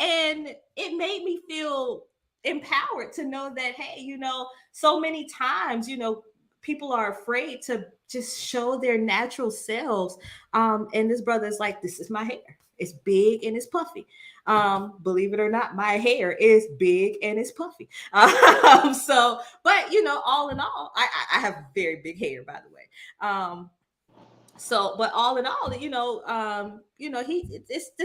And it made me feel empowered to know that, hey, so many times, people are afraid to just show their natural selves. And this brother is like, this is my hair. It's big and it's puffy. Believe it or not, my hair is big and it's puffy. So, but all in all, I have very big hair, by the way. So, but all in all, this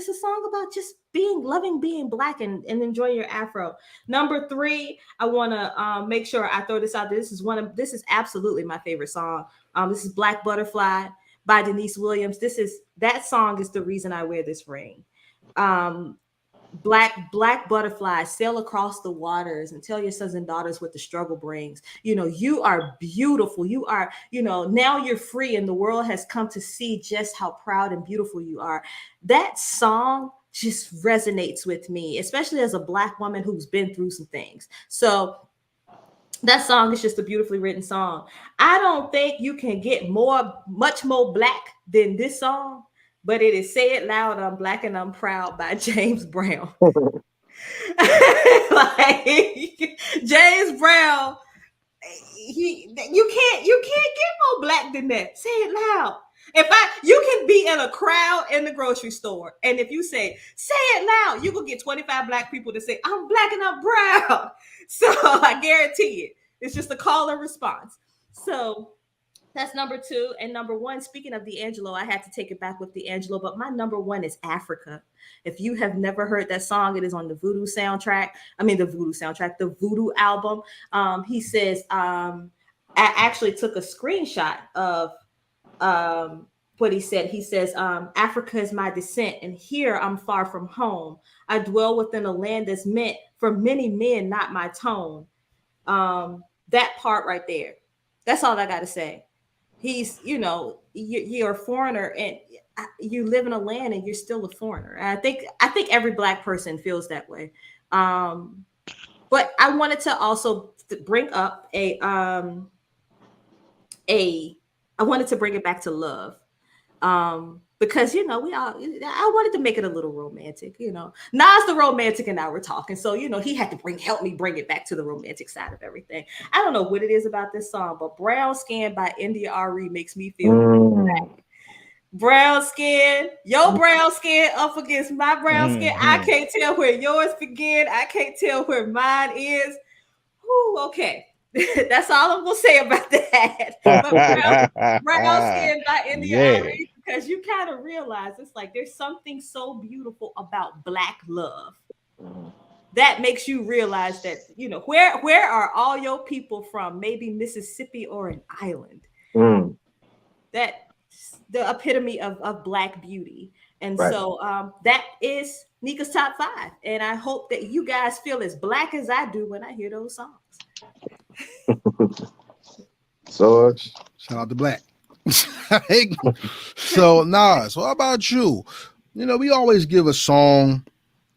a song about just loving being black and enjoying your afro. Number 3, I want to make sure I throw this out there. This is absolutely my favorite song. This is Black Butterfly by Denise Williams. That song is the reason I wear this ring. Black butterflies sail across the waters and tell your sons and daughters what the struggle brings. You are beautiful. You are, now you're free and the world has come to see just how proud and beautiful you are. That song just resonates with me, especially as a Black woman who's been through some things. So that song is just a beautifully written song. I don't think you can get much more Black than this song. But it is Say It Loud, I'm Black and I'm Proud by James Brown. Like, James Brown, you can't get more Black than that. Say it loud. You can be in a crowd in the grocery store, and if you say it loud, you will get 25 Black people to say, I'm Black and I'm proud. So I guarantee it. It's just a call and response. So that's number 2. And number 1, speaking of D'Angelo, I had to take it back with D'Angelo, but my number 1 is Africa. If you have never heard that song, it is on the Voodoo soundtrack. The Voodoo album. He says, I actually took a screenshot of what he said. He says, Africa is my descent, and here I'm far from home. I dwell within a land that's meant for many men, not my tone. That part right there. That's all I got to say. He's, you're a foreigner and you live in a land and you're still a foreigner. And I think every Black person feels that way. But I wanted to also bring up I wanted to bring it back to love. Because I wanted to make it a little romantic. Nas the romantic and I were talking, so he had to help me bring it back to the romantic side of everything. I don't know what it is about this song, but Brown Skin by India Ari makes me feel brown skin. Your brown skin up against my brown skin. I can't tell where yours begin. I can't tell where mine is. Ooh, okay. That's all I'm gonna say about that. But brown skin by India Ari. Because you kind of realize it's like there's something so beautiful about Black love that makes you realize that, where are all your people from? Maybe Mississippi or an island. That the epitome of Black beauty. And right. So that is Nika's top 5. And I hope that you guys feel as Black as I do when I hear those songs. So shout out to Black. So Nas, what about you? We always give a song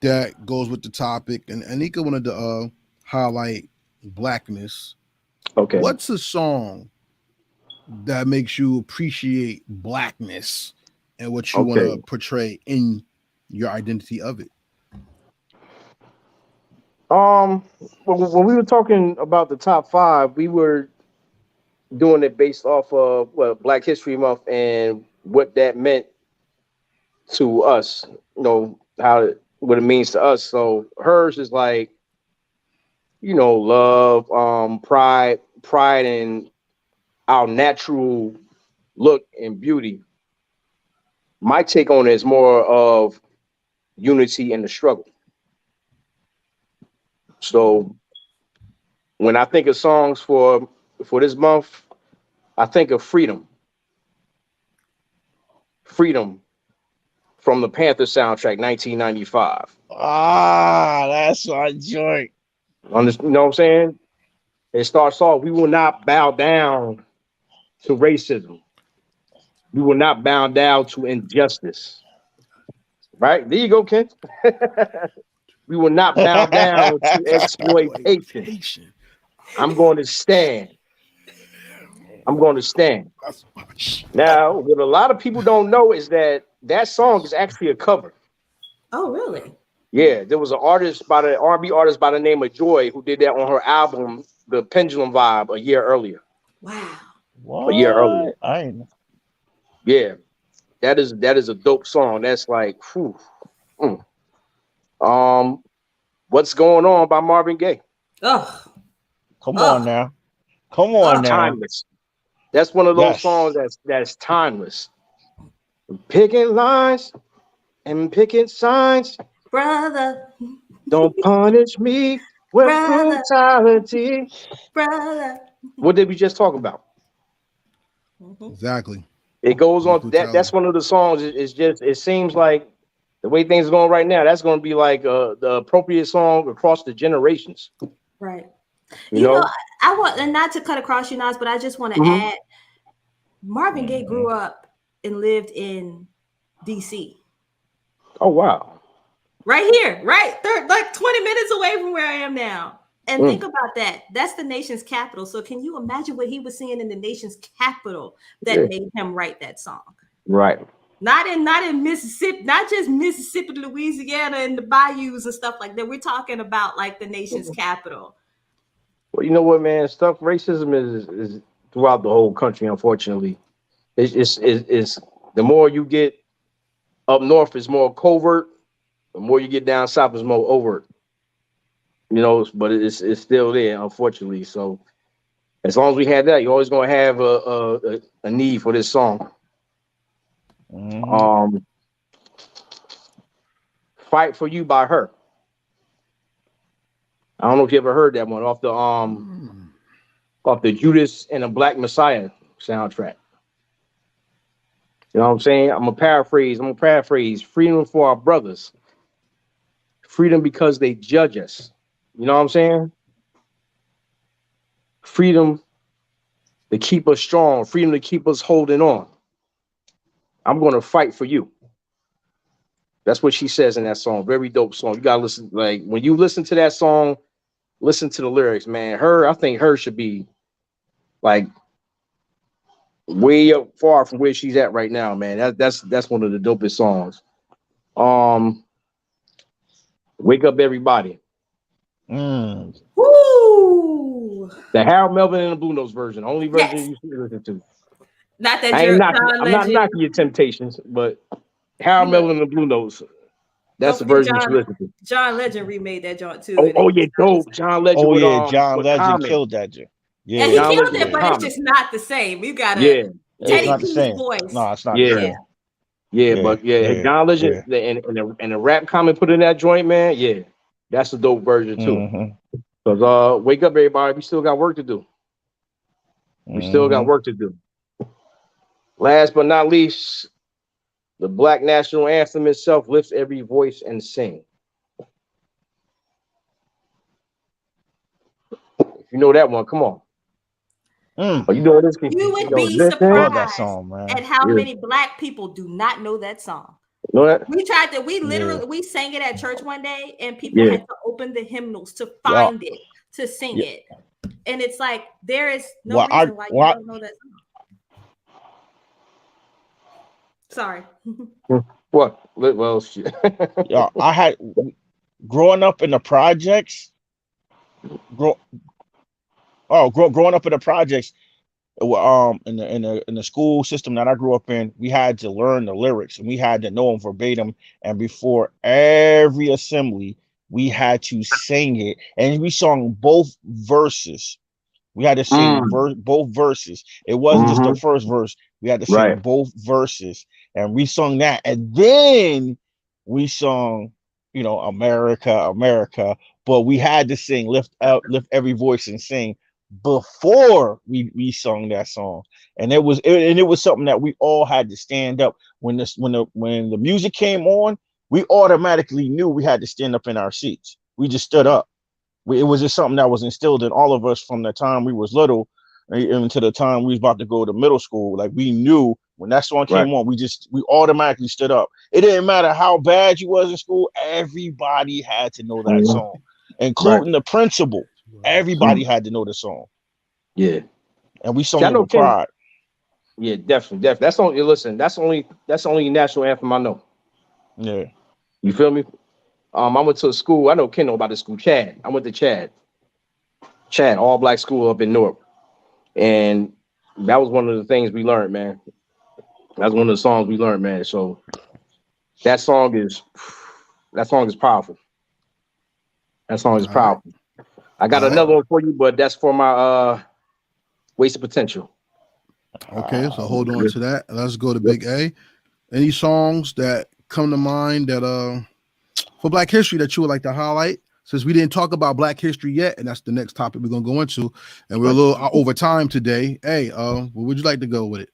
that goes with the topic, and Nika wanted to highlight Blackness. Okay. What's a song that makes you appreciate Blackness and what you want to portray in your identity of it? When we were talking about the top 5, we were doing it based off of Black History Month and what that meant to us, what it means to us. So hers is like, love, pride in our natural look and beauty. My take on it is more of unity in the struggle. So when I think of songs for this month, I think of freedom. Freedom from the Panther soundtrack, 1995. That's my joint. You know what I'm saying? It starts off, we will not bow down to racism. We will not bow down to injustice. Right? There you go, Kent. We will not bow down to exploitation. I'm going to stand. Now, what a lot of people don't know is that song is actually a cover. Oh, really? Yeah, there was an artist by the R&B artist by the name of Joy who did that on her album, The Pendulum Vibe, a year earlier. Wow. A year earlier. What? I ain't. Yeah, that is a dope song. That's like, whew. Mm. What's Going On by Marvin Gaye. Oh, Come on oh, now. Come It's on oh. now. timeless. That's one of those songs Yes. that's timeless. Picking lines and picking signs. Brother, Don't punish me with brother, brutality. brother. What did we just talk about? Mhm. Exactly. It goes Police on. That's brutality. one of the songs. It's just. It seems like the way things are going right now. That's going to be like the appropriate song across the generations. Right. You You know, know. I want, and not to cut across you, Nas, but I just want to Mhm. add Marvin Gaye Mhm. grew up and lived in DC. Oh wow. Right here, right? They're like 20 minutes away from where I am now. And think Mm. about that. That's the nation's capital. So can you imagine what he was seeing in the nation's capital that Yeah. made him write that song? Right. Not in Mississippi, not just Mississippi, Louisiana, and the bayous and stuff like that. We're talking about like the nation's capital. Well, you know what, man? Stuff racism is throughout the whole country. Unfortunately, it's the more you get up north, it's more covert. The more you get down south, it's more overt. You know, but it's still there, unfortunately. So as long as we have that, you're always gonna have a need for this song. Mhm. Um, "Fight for You" by her. I don't know if you ever heard that one off the Judas and the Black Messiah soundtrack. You know what I'm saying? I'm gonna paraphrase. Freedom for our brothers. Freedom because they judge us. You know what I'm saying? Freedom to keep us strong. Freedom to keep us holding on. I'm gonna fight for you. That's what she says in that song. Very dope song. You gotta listen. Like when you listen to that song, listen to the lyrics, man. I think her should be like way up far from where she's at right now, man. That's one of the dopest songs. Um, "Wake Up Everybody." Mm. Woo! The Harold Melvin and the Blue Notes version, only version Yes. you should listen to. Not that John I'm not Legend. knocking your Temptations, but Harold You know, Melvin and the Blue Notes, don't that's the forget version you should listen to. John Legend remade that joint too, Oh, and it yeah, was not the dope. same. John Legend Oh yeah, John with Legend Common. killed that shit. And he Yeah. John killed Legend it, with but Yeah. it's Common. just not the same. You gotta Yeah, It's yeah, Teddy not the P's same. voice. No, it's not the yeah, Yeah. same. yeah. Yeah. But yeah, Yeah. John Legend Yeah. and the rap Common put in that joint, man. Yeah, that's a dope version too. Mhm. Cause "Wake Up Everybody," we still got work to do. We still got Mhm. work to do. Last but not least, the Black National Anthem itself, "Lift Every Voice and Sing." If you know that one, come on. Mm. Are you doing this? You would Yo, be listen. Love that surprised song, at man. how Yeah. many black people do not know that song. You know that? We Yeah. literally we sang it at church one day, and people Yeah. had to open the hymnals to Yeah. find it to sing Yeah. it. And it's like there is no Well, I reason why you well, don't know that song. Sorry. What? Well, shit. yeah, I had growing up in the projects. Grow, growing up in the projects. In the school system that I grew up in, we had to learn the lyrics and we had to know them verbatim. And before every assembly, we had to sing it, and we sung both verses. We had to sing Mm, both verses. It wasn't just the hmm. first verse. We had to Right. sing both verses, and we sung that, and then we sung, America, America. But we had to sing lift every voice and sing before we sung that song, and it was something that we all had to stand up when the music came on. We automatically knew we had to stand up in our seats. We just stood up. It was just something that was instilled in all of us from the time we was little into the time we was about to go to middle school. Like we knew when that song Right. came on, we automatically stood up. It didn't matter how bad you was in school. Everybody had to know that Mhm. song, Right. including the principal. Everybody Mm. had to know the song, Yeah. and we See, sung I it know with Ken. pride. Yeah, definitely. That's only. Listen, that's only national anthem I know. Yeah. You feel me? I went to a school. I know Ken know about this school, Chad. I went to Chad, all black school up in Newark, and that was one of the things we learned, man. That's one of the songs we learned, man. So that song is powerful. That song is All right. powerful. I got All right. another one for you, but that's for my wasted potential. Okay, so hold on to that. Let's go to Big A. Any songs that come to mind that for Black History that you would like to highlight? Since we didn't talk about Black History yet, and that's the next topic we're gonna go into, and we're a little over time today. Hey, where would you like to go with it?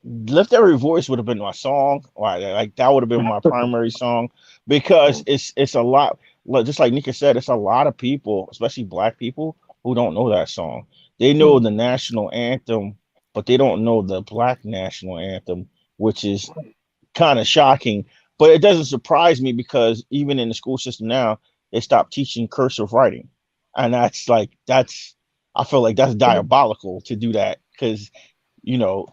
Lift Every Voice would have been my song. Like that would have been my primary song because it's a lot. Just like Nika said, it's a lot of people, especially black people, who don't know that song. They know the national anthem, but they don't know the black national anthem, which is kind of shocking. But it doesn't surprise me because even in the school system now, they stopped teaching cursive writing, and I feel like that's diabolical to do that because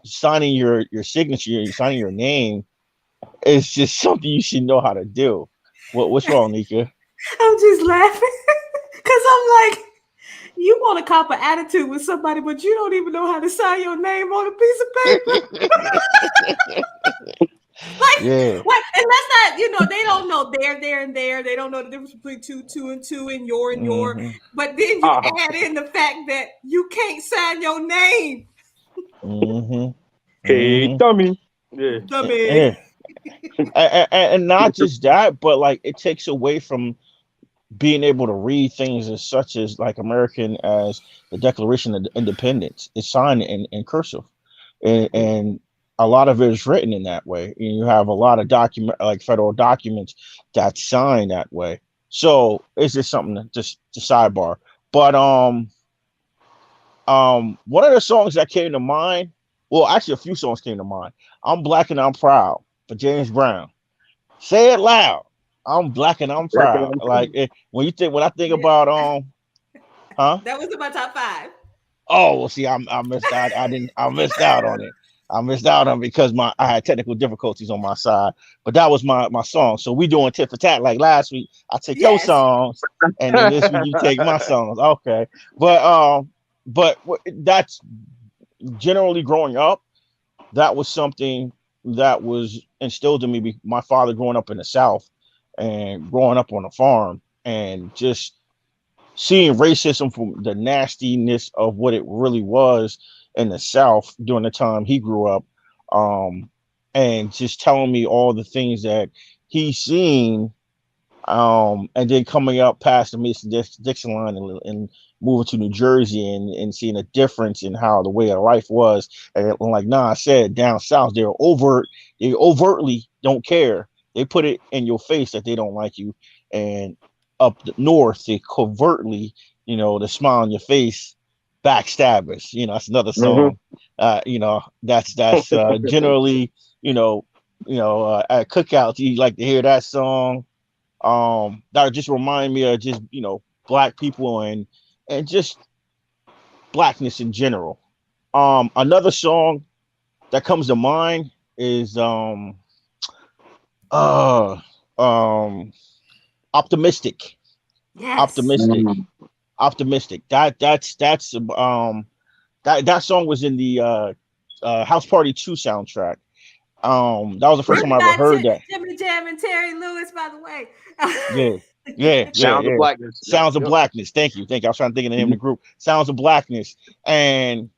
signing your signature, signing your name is just something you should know how to do. What's wrong, Nika? I'm just laughing because I'm like, you want to cop an attitude with somebody, but you don't even know how to sign your name on a piece of paper. Yeah. And that's not, they don't know there, and there. They don't know the difference between two, and two, and your, and your. Mm-hmm. But then you add in the fact that you can't sign your name. Mm-hmm. Hey, Mm-hmm. dummy. Yeah. Dummy. And not just that, but like it takes away from being able to read things as such as like American as the Declaration of Independence. It's signed in cursive, and a lot of it is written in that way. And you have a lot of federal documents that sign that way. So it's just something to just to sidebar. But one of the songs that came to mind, well, actually a few songs came to mind. I'm Black and I'm Proud for James Brown. Say it loud. I'm black and I'm proud. Like when I think about huh? That was in my top 5. Oh, well, see, I missed out. I missed out on it. I missed out on it because I had technical difficulties on my side. But that was my song. So we doing tit for tat like last week. I take your songs, and then this week you take my songs. Okay, but that's generally growing up. That was something that was instilled in me. My father growing up in the South and growing up on a farm and just seeing racism from the nastiness of what it really was in the South during the time he grew up, and just telling me all the things that he's seen, and then coming up past the Mason-Dixon line and moving to New Jersey and seeing a difference in how the way of life was. And like Nas said, down south, they overtly don't care. They put it in your face that they don't like you. And up the north, they covertly, the smile on your face, backstabbers. That's another song. That's generally, at cookouts, you like to hear that song. That just remind me of just black people and just blackness in general. Another song that comes to mind is Optimistic. Yes. Optimistic. That song was in the House Party 2 soundtrack. That was the first time I ever heard that. Jimmy Jam and Terry Lewis, by the way. Yeah. Sounds of Blackness. Sounds of Blackness. Thank you. I was trying to think of the name of the group. Sounds of Blackness. And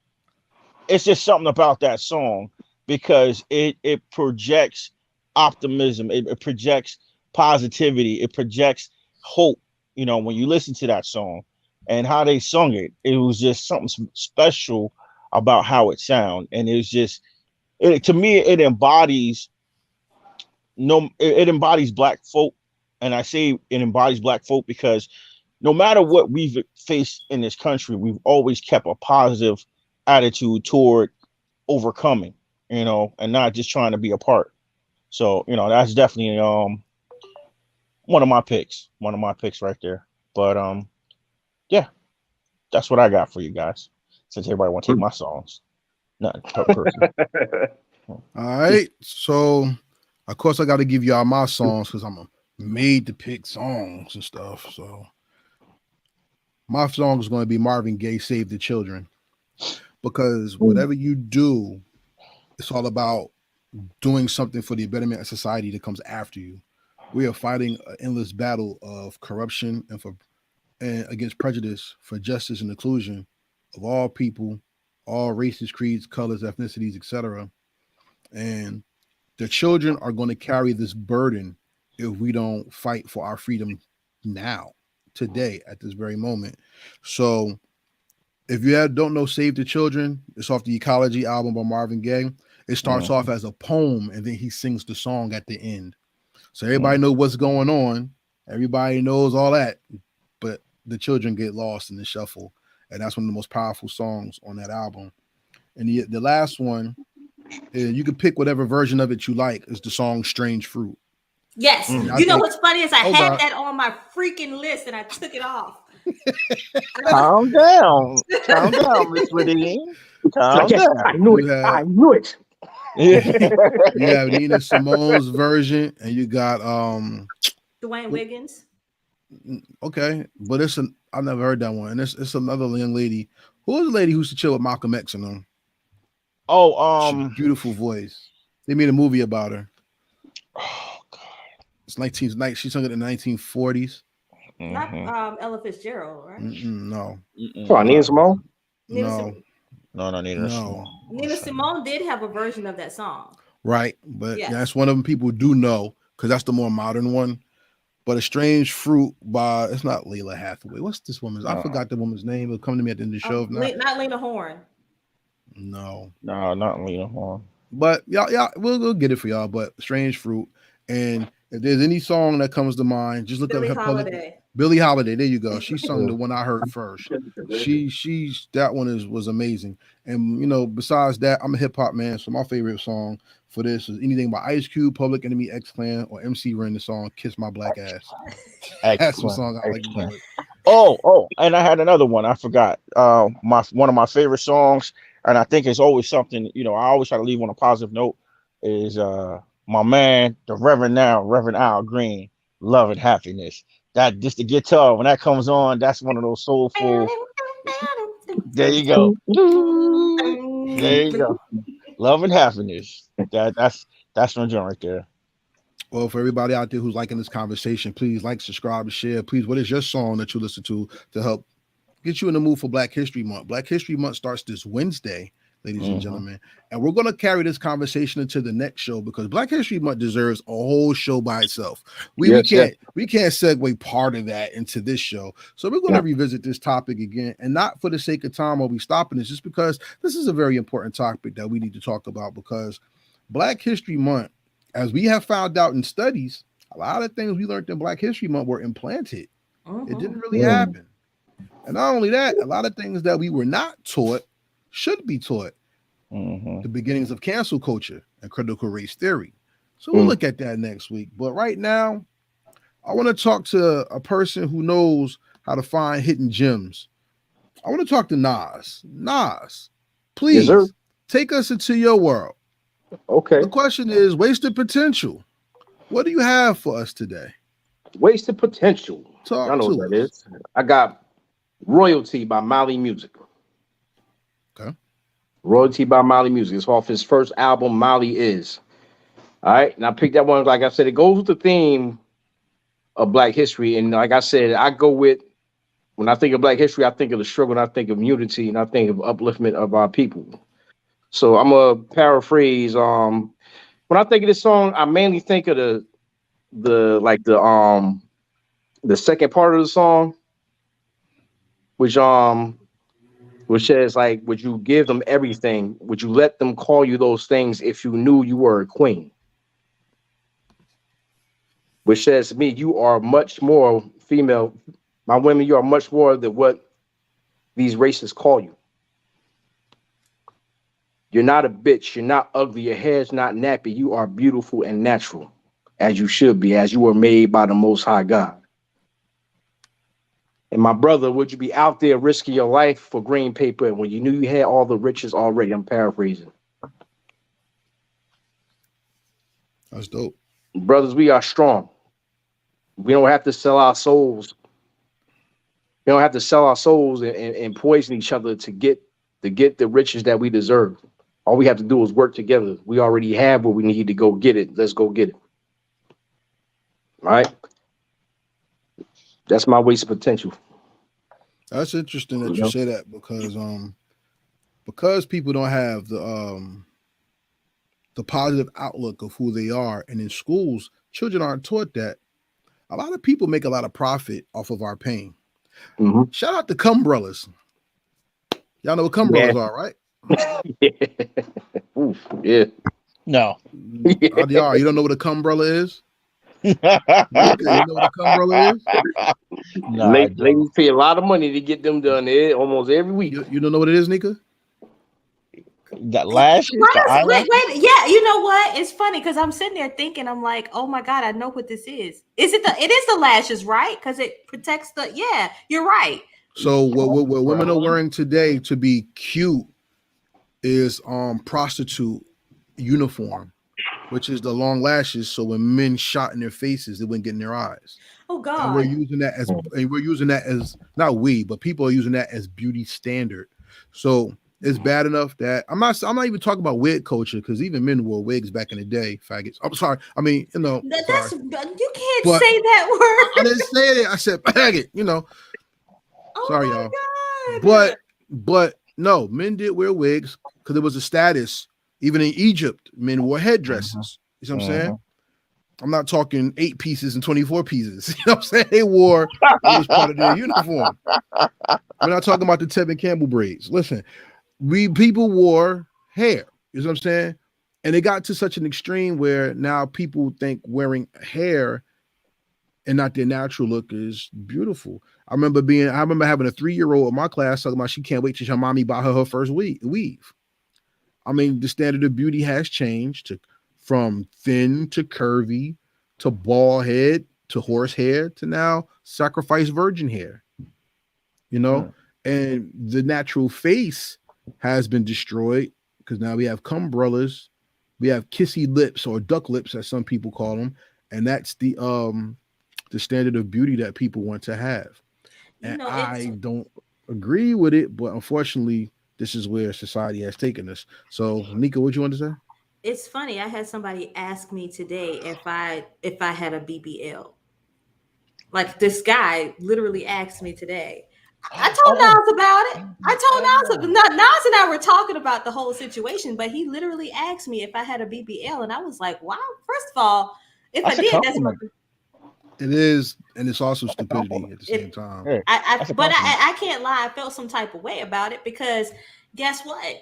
it's just something about that song because it projects optimism. It projects positivity. It projects hope. When you listen to that song and how they sung it, it was just something special about how it sounded. And it was just, to me, it embodies black folk. And I say it embodies black folk because no matter what we've faced in this country, we've always kept a positive attitude toward overcoming, and not just trying to be a part. So, that's definitely one of my picks right there. But yeah, that's what I got for you guys. Since everybody want to take my songs, nothing personal. All right, so Of course, I got to give y'all my songs because I'm made to pick songs and stuff. So my song is going to be Marvin Gaye, "Save the Children," because whatever you do, it's all about doing something for the betterment of society that comes after you. We are fighting an endless battle of corruption and against prejudice for justice and inclusion of all people, all races, creeds, colors, ethnicities, etc. And the children are going to carry this burden if we don't fight for our freedom now, today, at this very moment. So if you don't know Save the Children, it's off the Ecology album by Marvin Gaye. It starts off as a poem and then he sings the song at the end. So everybody knows what's going on. Everybody knows all that. But the children get lost in the shuffle. And that's one of the most powerful songs on that album. And the last one, you can pick whatever version of it you like, is the song Strange Fruit. Yes. You know what's funny is I had that on my freaking list and I took it off. Calm down. Calm down, Miss LaDean. Calm down. I knew it. I knew it. You have Nina Simone's version, and you got Dwayne Wiggins. Okay, but I never heard that one. And it's another young lady. Who was the lady who used to chill with Malcolm X and them? Oh, beautiful voice. They made a movie about her. Oh God. It's she sung it in the 1940s. Not Ella Fitzgerald, right? No. Oh, Nina Simone? No. No, Nina Simone. Nina Simone did have a version of that song. Right, but that's one of them people do know because that's the more modern one. But A Strange Fruit by, it's not Layla Hathaway. What's this woman's? I forgot the woman's name. It'll come to me at the end of the show. Not Lena Horne. No, not Lena Horne. But y'all, we'll get it for y'all. But Strange Fruit, and if there's any song that comes to mind, just look up her public. Billie Holiday, there you go. She sung the one I heard first. She's that one was amazing. And besides that, I'm a hip hop man, so my favorite song for this is anything by Ice Cube, Public Enemy, X-Clan, or MC Ren. The song "Kiss My Black Ass." That's some song I like to do. Oh, and I had another one. I forgot. One of my favorite songs, and I think it's always something. I always try to leave on a positive note. Is my man, the Reverend Al Green, "Love and Happiness." That just the guitar when that comes on, that's one of those soulful. There you go. There you go. Love and Happiness. That's my joint right there. Well, for everybody out there who's liking this conversation, please like, subscribe, and share. Please, what is your song that you listen to help get you in the mood for Black History Month? Black History Month starts this Wednesday, ladies and gentlemen. And we're going to carry this conversation into the next show because Black History Month deserves a whole show by itself. We can't segue part of that into this show. So we're going to revisit this topic again, and not for the sake of time or we stopping this, just because this is a very important topic that we need to talk about, because Black History Month, as we have found out in studies, a lot of things we learned in Black History Month were implanted. It didn't really happen. And not only that, a lot of things that we were not taught should be taught. The beginnings of cancel culture and critical race theory. So we'll look at that next week. But right now, I want to talk to a person who knows how to find hidden gems. I want to talk to Nas. Nas, please take us into your world. Okay. The question is wasted potential. What do you have for us today? Wasted potential. Talk I know to what us. that is. I got Royalty by Mali Music. Okay. Royalty by Mali Music. It's off his first album, Mali Is. All right. And I picked that one. Like I said, it goes with the theme of Black history. And like I said, I go with, when I think of Black history, I think of the struggle, and I think of unity, and I think of upliftment of our people. So I'm gonna paraphrase. When I think of this song, I mainly think of the second part of the song, which says, like, would you give them everything? Would you let them call you those things if you knew you were a queen? Which says to me, you are much more female. My women, you are much more than what these races call you. You're not a bitch. You're not ugly. Your hair's not nappy. You are beautiful and natural, as you should be, as you were made by the Most High God. And my brother, would you be out there risking your life for green paper when you knew you had all the riches already? I'm paraphrasing. That's dope. Brothers, we are strong. We don't have to sell our souls. We don't have to sell our souls and poison each other to get the riches that we deserve. All we have to do is work together. We already have what we need to go get it. Let's go get it. All right. That's my waste of potential. That's interesting that you say that because people don't have the positive outlook of who they are, and in schools, children aren't taught that. A lot of people make a lot of profit off of our pain. Mm-hmm. Shout out to Cumbrellas. Y'all know what Cumbrellas are, right? Yeah. Oof, yeah. No. RDR, you don't know what a Cumbrella is? Nika, you know what a Cumbrella is? No, Ladies pay a lot of money to get them done almost every week. You don't know what it is, Nika? Got lashes. Wait, yeah, you know what? It's funny because I'm sitting there thinking, I'm like, oh my God, I know what this is. It is the lashes, right? Because it protects yeah, you're right. So what women are wearing today to be cute is prostitute uniform, which is the long lashes. So when men shot in their faces, they wouldn't get in their eyes. Oh God. And we're using that as not we, but people are using that as beauty standard. So it's bad enough that I'm not even talking about wig culture, because even men wore wigs back in the day, faggots. I'm sorry. I mean, you know, you can't say that word. I didn't say it. I said faggot, you know. Oh sorry, my y'all. God. But no, men did wear wigs because it was a status. Even in Egypt, men wore headdresses. You know what I'm saying? I'm not talking 8 pieces and 24 pieces. You know what I'm saying? They wore, it was part of their uniform. We're not talking about the Tevin Campbell braids. Listen, people wore hair. You know what I'm saying? And it got to such an extreme where now people think wearing hair and not their natural look is beautiful. I remember having a 3-year-old in my class talking about she can't wait till her mommy buy her first weave. I mean, the standard of beauty has changed from thin to curvy to bald head to horse hair to now sacrifice virgin hair. You know, and the natural face has been destroyed because now we have cumbrellas, we have kissy lips or duck lips, as some people call them, and that's the standard of beauty that people want to have. And I don't agree with it, but unfortunately, this is where society has taken us. So, Nika, what you want to say? It's funny. I had somebody ask me today if I had a BBL. Like this guy literally asked me today. I told Nas about it. I told Nas. Nas and I were talking about the whole situation, but he literally asked me if I had a BBL, and I was like, "Wow!" First of all, if I did, that's it is, and it's also stupidity at the same time. But I can't lie. I felt some type of way about it because guess what?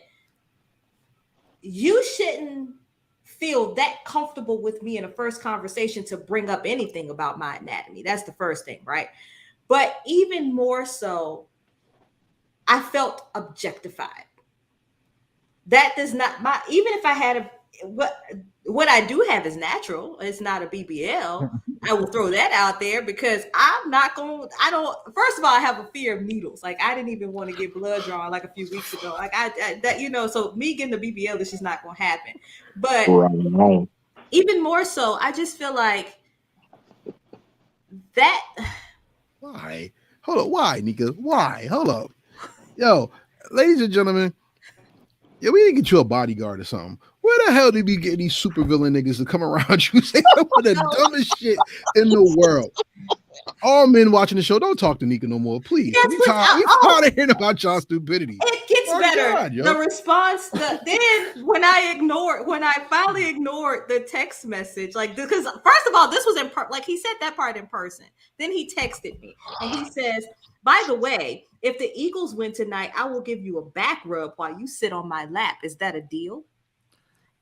You shouldn't feel that comfortable with me in a first conversation to bring up anything about my anatomy. That's the first thing, right? But even more so, I felt objectified. That does not even if I had what I do have is natural. It's not a BBL. I will throw that out there because first of all, I have a fear of needles. Like I didn't even want to get blood drawn like a few weeks ago. Like so me getting the BBL is just not going to happen. But even more so, I just feel like that. Why? Hold up. Why, Nika? Why? Hold up. Yo, ladies and gentlemen, we didn't get you a bodyguard or something. Where the hell did we get these supervillain niggas to come around you saying some of the dumbest shit in the world? All men watching the show, don't talk to Nika no more, please. We tired of hearing about y'all stupidity. It gets better. The response, then when I finally ignored the text message, like because first of all, this was like he said that part in person. Then he texted me and he says, "By the way, if the Eagles win tonight, I will give you a back rub while you sit on my lap. Is that a deal?"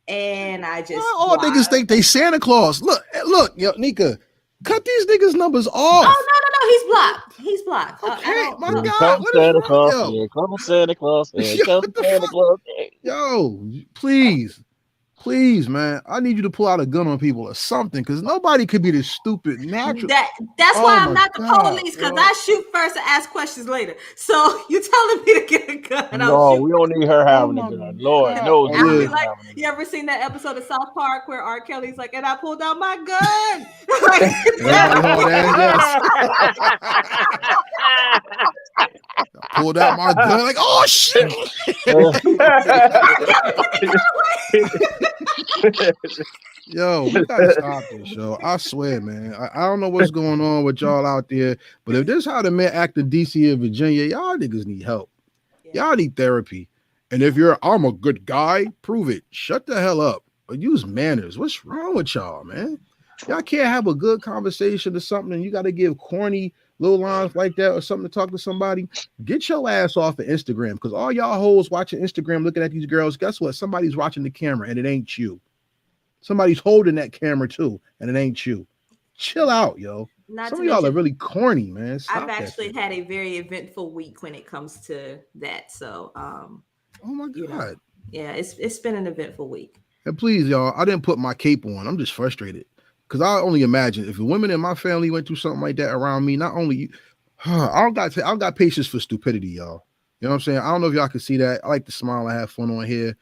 And I just all niggas think they Santa Claus. Look, yo, Nika, cut these niggas numbers off. Oh no, he's blocked. Okay, my God, come Santa Claus, here come Santa Claus, here come Santa Claus. Yo, please, Please, man, I need you to pull out a gun on people or something, because nobody could be this stupid natural. That's Oh why I'm my not the God, police, because yo. I shoot first and ask questions later. So you telling me to get a gun? I'll No, shoot. we don't need her Oh having a my gun. Lord God. knows Oh, we I'll don't be yeah. need her like, having a you gun. ever seen that episode of South Park where R. Kelly's like, and I pulled out my gun? Like, Everybody hold hands. Yes. Pulled out my gun. Like, oh shit. Yo, we gotta stop this, yo. I swear, man. I don't know what's going on with y'all out there, but if this is how the men act in DC and Virginia, y'all niggas need help. Y'all need therapy. And if I'm a good guy, prove it. Shut the hell up. Or use manners. What's wrong with y'all, man? Y'all can't have a good conversation or something, and you got to give corny little lines like that or something to talk to somebody. Get your ass off of Instagram, because all y'all hoes watching Instagram looking at these girls, guess what? Somebody's watching the camera, and it ain't you. Somebody's holding that camera too, and it ain't you. Chill out, yo. not Some to of y'all are mention, really corny, man. Stop I've that actually shit. had a very eventful week when it comes to that. So, Oh my you know, God. yeah, it's been an eventful week. And please, y'all, I didn't put my cape on. I'm just frustrated. Because I only imagine if the women in my family went through something like that around me, not only I don't got patience for stupidity, y'all. You know what I'm saying? I don't know if y'all can see that. I like to smile and have fun on here.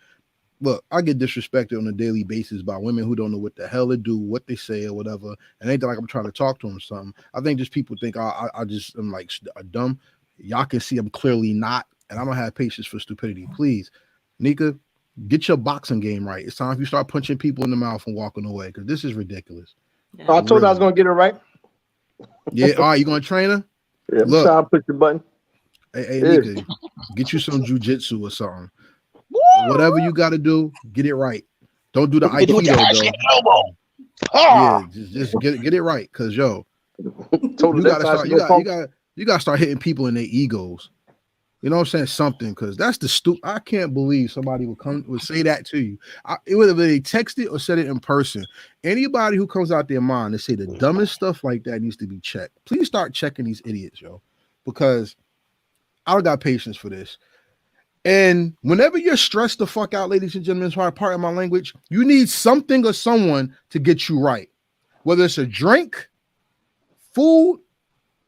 Look, I get disrespected on a daily basis by women who don't know what the hell to do, what they say, or whatever. And ain't like I'm trying to talk to them or something. I think just people think I just am like dumb. Y'all can see I'm clearly not, and I don't have patience for stupidity. Please, Nika, get your boxing game right. It's time for you start punching people in the mouth and walking away, because this is ridiculous. Yeah. I told her I was Really. gonna get it right. Yeah, all right, you gonna train her? Yeah, I'm Look, trying to push the button. hey, Yeah. Nika, get you some jujitsu or something. Woo! Whatever you got to do, get it right. Don't do the Hit you with the Aikido ass though. kick elbow. Yeah, Ah! just get it right, cause yo, Told her you that gotta time start. she gonna punk. You gotta start hitting people in their egos. You know what I'm saying? Something, because that's the stupid. I can't believe somebody would say that to you. Whether they text it or said it in person. Anybody who comes out their mind to say the dumbest stuff like that needs to be checked. Please start checking these idiots, yo, because I don't got patience for this. And whenever you're stressed the fuck out, ladies and gentlemen, sorry, pardon my language, you need something or someone to get you right. Whether it's a drink, food,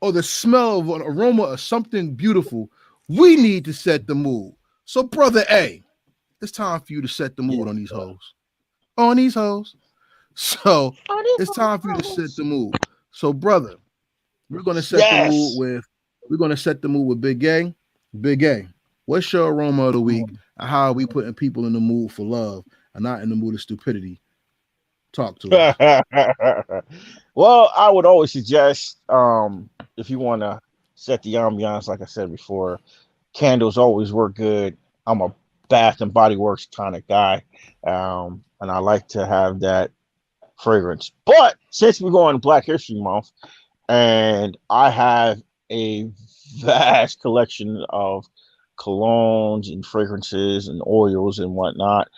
or the smell of an aroma or something beautiful, we need to set the mood. So, brother A, it's time for you to set the mood on these hoes. On these hoes. So, it's time for you to set the mood. So, brother, we're gonna set the mood Yes. with Big Gang. Big Gang, what's your aroma of the week? And how are we putting people in the mood for love and not in the mood of stupidity? Talk to us. Well, I would always suggest if you want to set the ambiance, like I said before, candles always work good. I'm a Bath and Body Works kind of guy, and I like to have that fragrance. But since we're going Black History Month, and I have a vast collection of colognes and fragrances and oils and whatnot,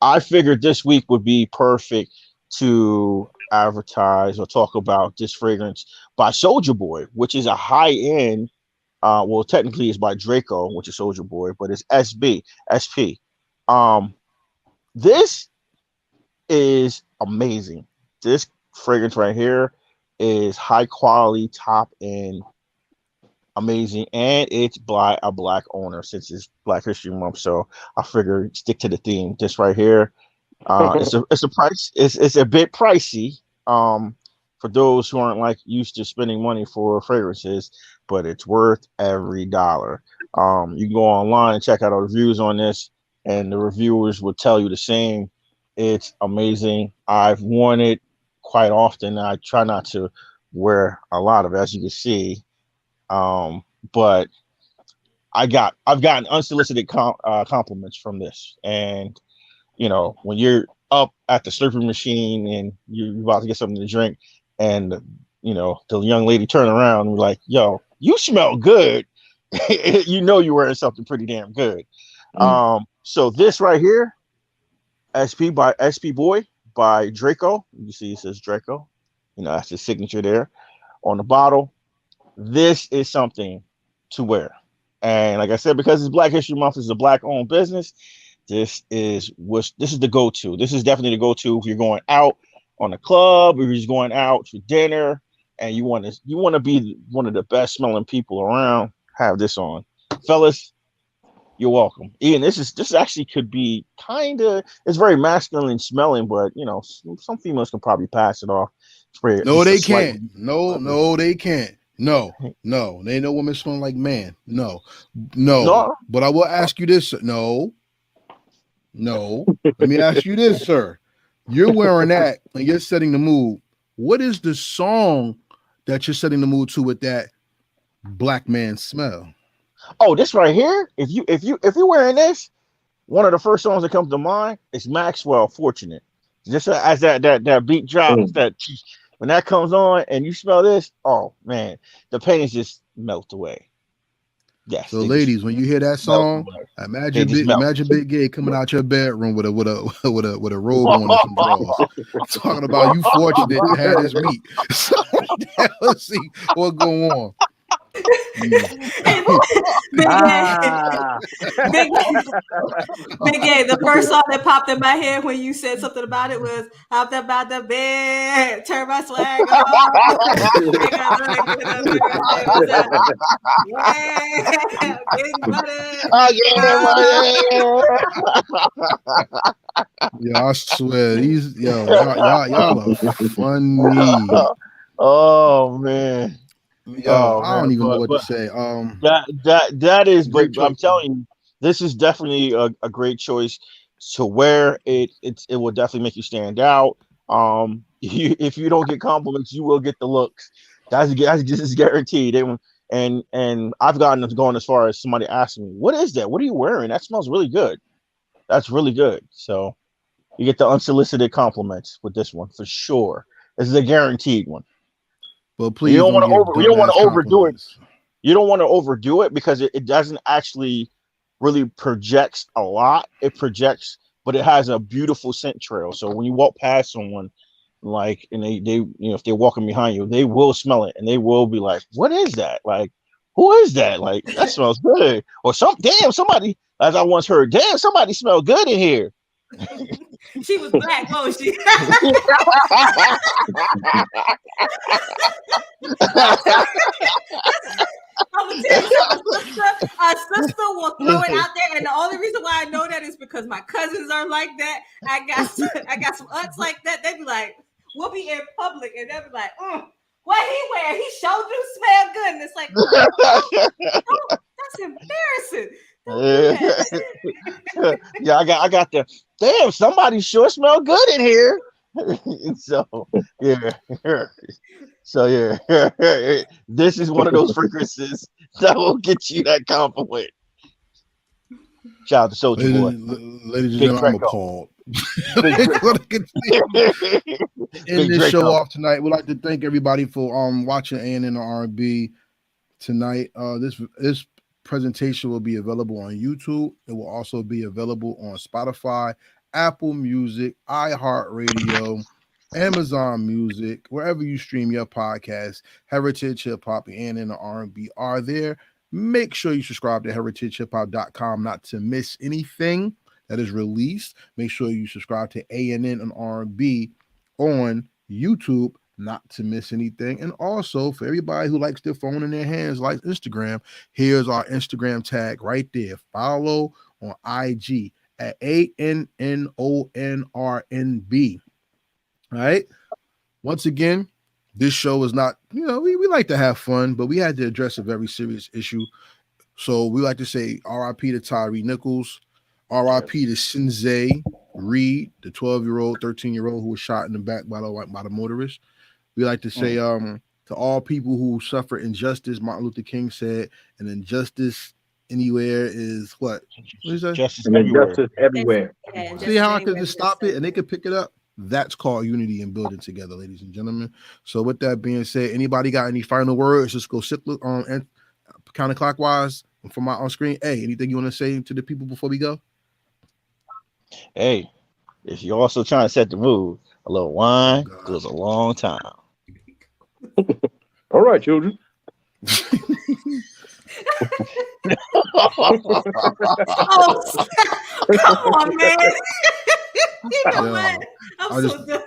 I figured this week would be perfect to advertise or talk about this fragrance by Soldier Boy, which is a high end. Well, technically, it's by Draco, which is Soldier Boy, but it's SP. Um, this is amazing. This fragrance right here is high quality, top end, amazing, and it's by a black owner since it's Black History Month. So I figure stick to the theme. This right here, it's a price. It's a bit pricey. For those who aren't like used to spending money for fragrances, but it's worth every dollar. You can go online and check out our reviews on this, and the reviewers will tell you the same. It's amazing. I've worn it quite often. I try not to wear a lot of it, as you can see. But I've gotten unsolicited compliments from this, and when you're up at the slurping machine and you're about to get something to drink, and the young lady turn around and be like, "Yo, you smell good," you're wearing something pretty damn good. So this right here, SP Boy by Draco. You see, it says Draco. That's his signature there on the bottle. This is something to wear. And like I said, because it's Black History Month, it's a black owned business. this is the go-to. This is definitely the go-to if you're going out on a club or you're just going out for dinner and you want to be one of the best smelling people around. Have this on, fellas. You're welcome. Ian, this actually could be it's very masculine smelling, but some females can probably pass it off. No, they can't. No, they can't. No, they ain't no woman smelling like man. No. But I will ask you this. No. Let me ask you this, sir. You're wearing that and you're setting the mood. What is the song that you're setting the mood to with that black man smell? Oh, this right here. If you're wearing this, one of the first songs that comes to mind is Maxwell Fortunate. Just as that beat drops, when that comes on and you smell this, oh man, the pain is just melt away. Yes. So, ladies, when you hear that song, imagine Big Gay coming out your bedroom with a robe on and some drawers, talking about you fortunate to have this meat. So, let's see what's going on. Big Gay, the first song that popped in my head when you said something about it was "Hopped Up Out the Bed, Turn My Swag Yeah, I swear, y'all are funny. Oh man. I don't even know what to say. That is, but I'm telling you, this is definitely a great choice to wear. It will definitely make you stand out. If you don't get compliments, you will get the looks. That's just guaranteed. And I've gone as far as somebody asking me, "What is that? What are you wearing? That smells really good." That's really good. So you get the unsolicited compliments with this one for sure. This is a guaranteed one. But please, you don't want to overdo it. You don't want to overdo it because it doesn't actually really projects a lot. It projects, but it has a beautiful scent trail. So when you walk past someone, and they if they're walking behind you, they will smell it and they will be like, "What is that? Like, who is that? Like, that smells good." Or somebody, as I once heard, "Damn, somebody smelled good in here." She was black, wasn't she? I'm gonna tell you something. A sister will throw it out there, and the only reason why I know that is because my cousins are like that. I got some aunts like that. They be like, we'll be in public, and they'll be like, "What he wear? He sure do smell good." And it's like, oh, that's embarrassing. Yeah, I got the damn. Somebody sure smell good in here. This is one of those fragrances that will get you that compliment. Shout out to Soulja Boy. Ladies and gentlemen, I'm appalled. End this show off tonight. We'd like to thank everybody for watching A&N R&B tonight. This presentation will be available on YouTube. It will also be available on Spotify, Apple Music, iHeartRadio, Amazon Music, wherever you stream your podcast. Heritage Hip Hop and R&B are there. Make sure you subscribe to heritagehiphop.com not to miss anything that is released. Make sure you subscribe to A&N and R&B on YouTube not to miss anything. And also, for everybody who likes their phone in their hands, like Instagram, here's our Instagram tag right there. Follow on IG at ANNONRNB. All right. Once again, this show is not, we like to have fun, but we had to address a very serious issue. So we like to say RIP to Tyre Nichols, RIP to Sinzay Reed, the 12-year-old, 13-year-old who was shot in the back by the motorist. We like to say to all people who suffer injustice, Martin Luther King said, an injustice anywhere is what? What is that? Justice everywhere. See how I could just stop it and they could pick it up? That's called unity and building together, ladies and gentlemen. So with that being said, anybody got any final words? Just go counterclockwise from my on screen. Hey, anything you want to say to the people before we go? Hey, if you're also trying to set the mood, a little wine goes a long time. All right, children. Come on, man. You know Yeah. what? I'm I so just- done.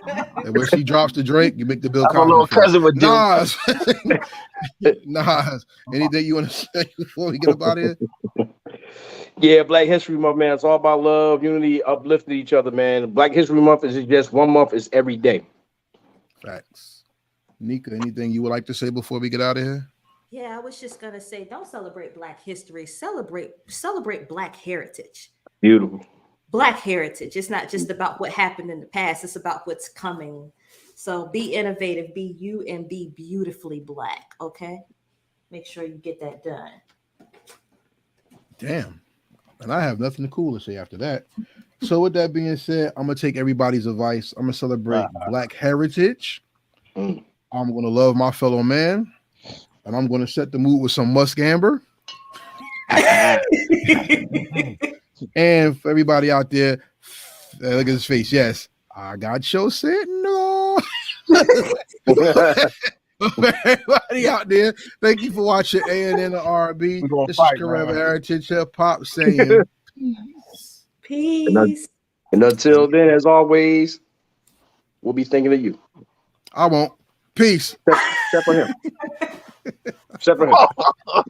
And when she drops the drink, you make the Bill That's what Cosby little face. cousin would do. Nas, Nas, anything you want to say before we get up out of here? Yeah, Black History Month, man. It's all about love, unity, uplifting each other, man. Black History Month is just 1 month. It's every day. Facts. Nika, anything you would like to say before we get out of here? Yeah, I was just gonna say, don't celebrate Black history. Celebrate Black heritage. Beautiful. Black heritage. It's not just about what happened in the past. It's about what's coming. So be innovative, be you, and be beautifully Black. Okay, make sure you get that done. Damn. And I have nothing cool to say after that. So with that being said, I'm gonna take everybody's advice. I'm gonna celebrate Black heritage. Mm. I'm gonna love my fellow man, and I'm gonna set the mood with some Musk Amber. And for everybody out there, look at his face. Yes, I got your signal. Everybody out there, thank you for watching ANN and R&B. We gonna This fight, is Karev man. Heritage Hip Hop saying Peace. And until then, as always, we'll be thinking of you. I won't. Peace. Except for him. Except for him.